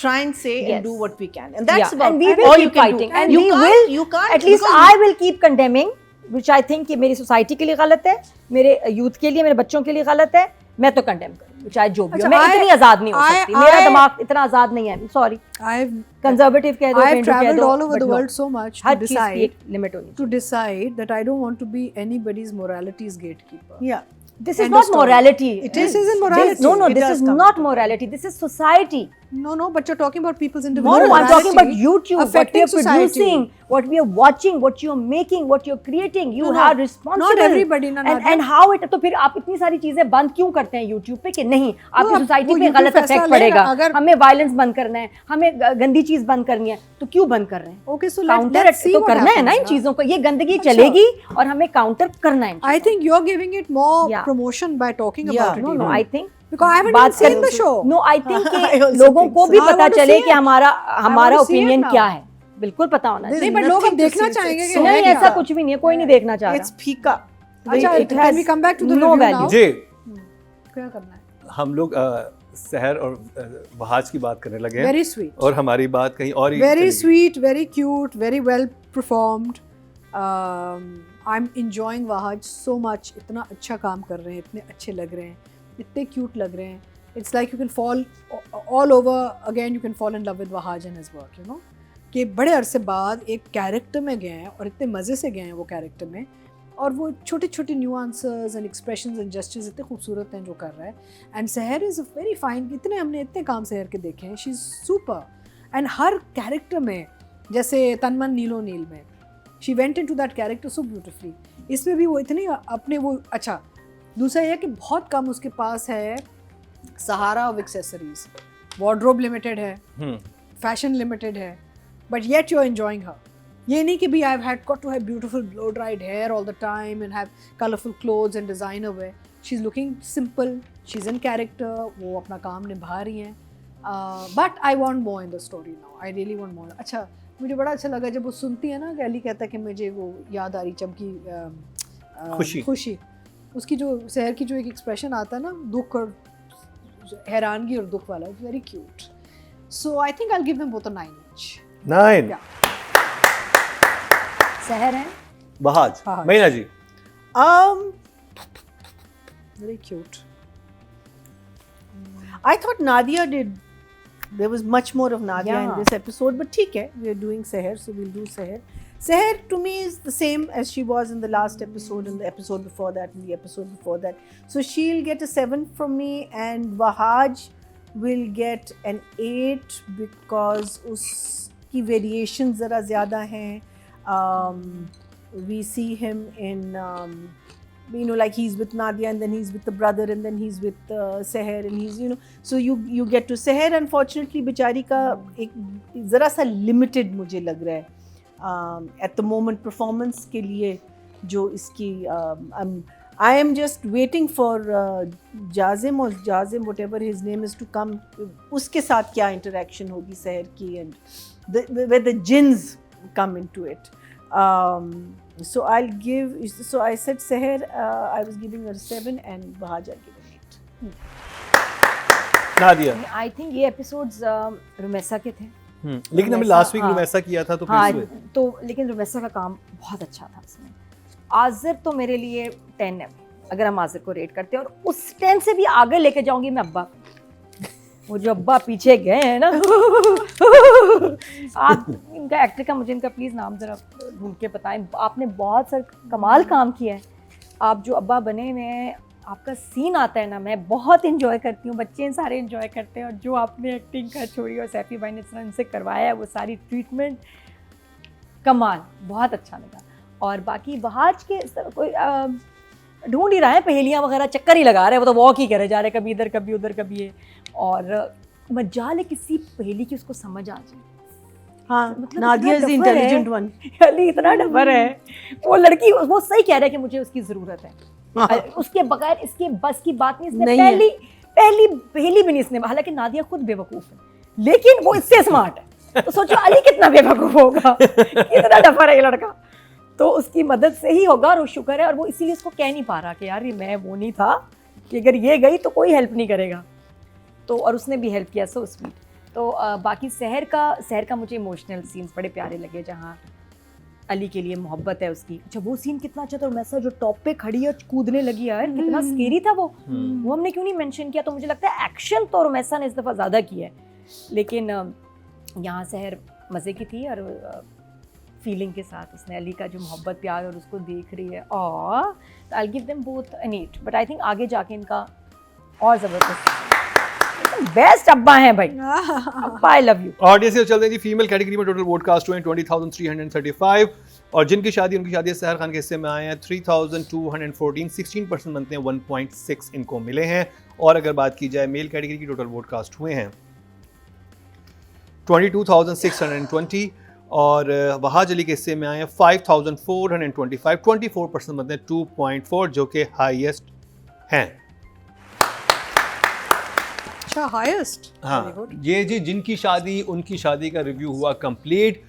D: try and say
C: Yes.
D: and do what we can, and that's
C: Yeah,
D: about
C: and we
D: all
C: will
D: you
C: keep
D: can
C: fighting,
D: do.
C: and
D: you
C: we
D: can't,
C: will,
D: you can't,
C: at least
D: because
C: I will keep condemning, which I think कि मेरी सोसाइटी के लिए गलत है, मेरे यूथ के लिए, मेरे बच्चों के लिए गलत है, मैं तो कंडेम करूंगी, चाहे जो भी हो।
B: अच्छा,
C: मैं इतनी आजाद नहीं हो सकती, मेरा दिमाग इतना आजाद नहीं है। सॉरी,
B: I've
C: कंजर्वेटिव कह दो,
B: I've
C: हिंदू कह
B: traveled
C: दो,
B: all over
C: but
B: the
C: no.
B: world so much to
C: हर चीज की
B: decide
C: एक लिमिट होनी चाहिए।
B: that I don't want to be anybody's morality's gatekeeper.
D: yeah,
C: This is
B: End
C: not
B: of story.
C: morality.
B: It isn't morality.
C: No,
D: It
C: this
D: does
C: is
D: come.
C: not morality. This is society.
B: No, but you're talking about people's
C: No,
B: individual
C: I'm talking about
B: morality
C: YouTube, what we
B: affecting
C: are
B: society.
C: producing, what we are watching, what you're making, what you're creating. You
B: No,
C: are
B: no.
C: responsible.
B: Not everybody, na, Nadia.
C: and how it, तो फिर आप इतनी सारी चीजें बंद क्यों करते हैं YouTube पे कि नहीं आपकी
B: अब
C: सोसाइटी
B: वो
C: पे
B: YouTube
C: गलत
B: फैसला
C: इफेक्ट
B: लेगा,
C: पड़ेगा,
B: अगर-
C: हमें वायलेंस बंद करना है, हमें गंदी चीज बंद करनी है, तो क्यों बंद कर रहे हैं?
B: Okay, so
C: counter
B: let's see
C: तो
B: what
C: करना है ना
B: happens,
C: इन
B: ना।
C: चीजों को, ये गंदगी
B: अच्छा।
C: चलेगी और हमें काउंटर करना है इन
B: I
C: चीजों
B: think you're giving it more
C: Yeah.
B: promotion by talking
D: Yeah.
B: about it.
C: को। No,
B: even.
C: I think
B: Because I haven't
C: बात
B: even seen
C: कर-
B: the show.
C: No, I think कि
D: I also
C: लोगों
D: think
C: को
D: so.
C: भी
B: I
C: पता
B: want to
C: चले
B: see
C: कि
B: it.
C: हमारा
B: want to see it
C: opinion
B: now.
C: क्या है, बिल्कुल पता होना
D: There's
C: चाहिए।
B: नहीं, but लोग अब
D: nothing to
B: देखना
D: see.
B: चाहेंगे
D: It's
B: कि
D: so
C: नहीं,
B: है
C: ऐसा
B: क्या?
C: कुछ भी नहीं है, कोई नहीं देखना चाह
D: It's
C: रहा।
D: फीका.
B: अच्छा,
C: It
B: can
C: has
B: we come back to the
C: no
B: review
C: value.
B: now?
A: जी
B: क्या करना है?
A: हम लोग सहर और वहाज की बात करने लगे हैं
B: Very sweet.
A: और हमारी बात कहीं और ही
B: Very
A: चली गई।
B: sweet, very cute, very well performed. I'm enjoying Wahaj so much. इतना अच्छा काम कर रहे हैं, इतने अच्छे लग रहे हैं, इतने cute लग रहे हैं. It's like you can fall all over again. You can fall in love with Wahaj and his work. You know कि बड़े अरसे बाद एक कैरेक्टर में गए हैं और इतने मज़े से गए हैं वो कैरेक्टर में, और वो छोटे छोटे nuances and expressions and gestures इतने खूबसूरत हैं जो कर रहा है. एंड सहर इज़ वेरी फाइन. इतने हमने इतने काम सहर के देखे हैं. She is super. एंड हर कैरेक्टर में, जैसे तनमन नीलो नील में, she went into that character so beautifully. इसमें भी वो इतनी अपने वो अच्छा. दूसरा यह कि बहुत कम उसके पास है सहारा ऑफ एक्सेसरीज. वार्डरोब लिमिटेड है, फैशन लिमिटेड है, but yet you are enjoying her. ये नहीं कि भी I have had got to have beautiful blow dried hair all the time and have colourful clothes and designer wear. She is looking simple, she is in character, वो अपना काम निभा रही हैं. But I want more in the story now. I really want more. अच्छा, मुझे बड़ा अच्छा लगा जब वो सुनती है ना कि अली कहता है कि मुझे वो याद आ रही चमकी खुशी. उसकी जो सहर की जो एक एक्सप्रेशन आता है ना, दुख और हैरानगी और दुख वाला, it's very cute. So I think I will give them both a 9 each.
A: 9
B: Yeah.
C: सहर है
A: वहाज.
B: वहाज.
A: महीना जी.
B: Very cute.
D: I thought Nadia did. There was much more of Nadia
C: Yeah.
D: in this episode, but ठीक है, we are doing Seher, so we'll do Seher. Seher to me is the same as she was in the last episode, in the episode before that, in the episode before that. So she'll get a 7 from me, and Wahaj will get an 8 because उसकी variations ज़रा ज़्यादा हैं. We see him in you know, like he's with Nadia and then he's with the brother and then he's with Seher and he's, you know, so you get to Seher. Unfortunately बेचारी का एक ज़रा सा limited मुझे लग रहा है at the moment performance के लिए जो इसकी I am just waiting for Jazim or Jazim whatever his name is to come. उसके साथ क्या interaction होगी Seher की and where the jinns come into it. So I'll give. So I said Seher. I was giving her 7 and Wahaj I'll give her 8.
A: Nadia.
C: I think ये एपिसोड्स रुमेसा के थे.
A: लेकिन हमने
C: रुमेसा,
A: लास्ट वीक
C: हाँ.
A: रुमेसा किया था तो
C: हाँ,
A: प्लीज हुए.
C: तो लेकिन रुमेसा का काम बहुत अच्छा था इसमें. आज़िर तो मेरे लिए 10 है अगर हम आज़िर को रेट करते हैं, और उस 10 से भी आगे लेके जाऊंगी मैं अब्बा. वो जो अब्बा पीछे गए हैं ना आप इनका एक्टर का मुझे इनका प्लीज़ नाम ज़रा ढूंढ के बताएं. आपने बहुत सारा कमाल काम किया है. आप जो अब्बा बने हुए हैं, आपका सीन आता है ना, मैं बहुत इंजॉय करती हूँ, बच्चे सारे इंजॉय करते हैं. और जो आपने एक्टिंग का छोड़ी और सैफी भाई ने इनसे करवाया है, वो सारी ट्रीटमेंट कमाल, बहुत अच्छा लगा. और बाकी वहाज के इस तरह कोई ढूंढ ही रहा है, पहेलियाँ वगैरह चक्कर ही लगा रहे हैं, वो तो वॉक ही करे जा रहे, कभी इधर कभी उधर कभी ये. और मजाल है किसी पहेली की उसको समझ आ जाए.
D: हाँ,
C: मतलब
D: Nadia is the
C: इतना डफर है.
D: intelligent one.
C: अली इतना डफर है. वो लड़की वो सही कह रहा है कि मुझे उसकी ज़रूरत है. उसके बगैर इसके बस की बात नहीं. इसने
D: नहीं है.
C: पहली पहेली भी नहीं इसने. हालांकि नादिया खुद बेवकूफ़ है, लेकिन वो इससे स्मार्ट है. तो सोचो अली कितना बेवकूफ़ होगा, कितना डफर है ये लड़का. तो उसकी मदद से ही होगा, और वो शुक्र है. और वो इसीलिए उसको कह नहीं पा रहा कि यार ये मैं वो नहीं था, कि अगर ये गई तो कोई हेल्प नहीं करेगा. तो और उसने भी हेल्प किया. So sweet. तो बाकी सहर का मुझे इमोशनल सीन्स बड़े प्यारे लगे, जहाँ अली के लिए मोहब्बत है उसकी. अच्छा, वो सीन कितना अच्छा था. और मैसा जो टॉप पे खड़ी है, कूदने लगी यार, कितना स्केरी था वो. वो हमने क्यों नहीं मेंशन किया. तो मुझे लगता है एक्शन तो रुमैसा ने इस दफ़ा ज़्यादा किया है, लेकिन यहाँ सहर मज़े की थी. और फीलिंग के साथ उसने अली का जो मोहब्बत प्यार और उसको देख रही है, और I give them both an 8, but I think आगे जाके इनका और ज़बरदस्त बेस्ट अब्बा हैं भाई, अब्बा आई लव यू।
A: ऑडियंस से चलते हैं जी। फीमेल कैटेगरी में टोटल वोट कास्ट हुए हैं 20,335 और जिनकी शादी सहर खान के हिस्से में आए हैं 3,214, 16% बनते हैं 1.6 इनको मिले हैं। और अगर बात की जाए मेल कैटेगरी की, टोटल वोट कास्ट हुए हैं 22,620 और वहाज अली के हिस्से में आए हैं 5,425, 24% बनते हैं 2.4 जो कि हाईएस्ट हैं।
B: अच्छा, हाईएस्ट।
A: हाँ, ये जी जिनकी शादी उनकी शादी का रिव्यू हुआ कंप्लीट।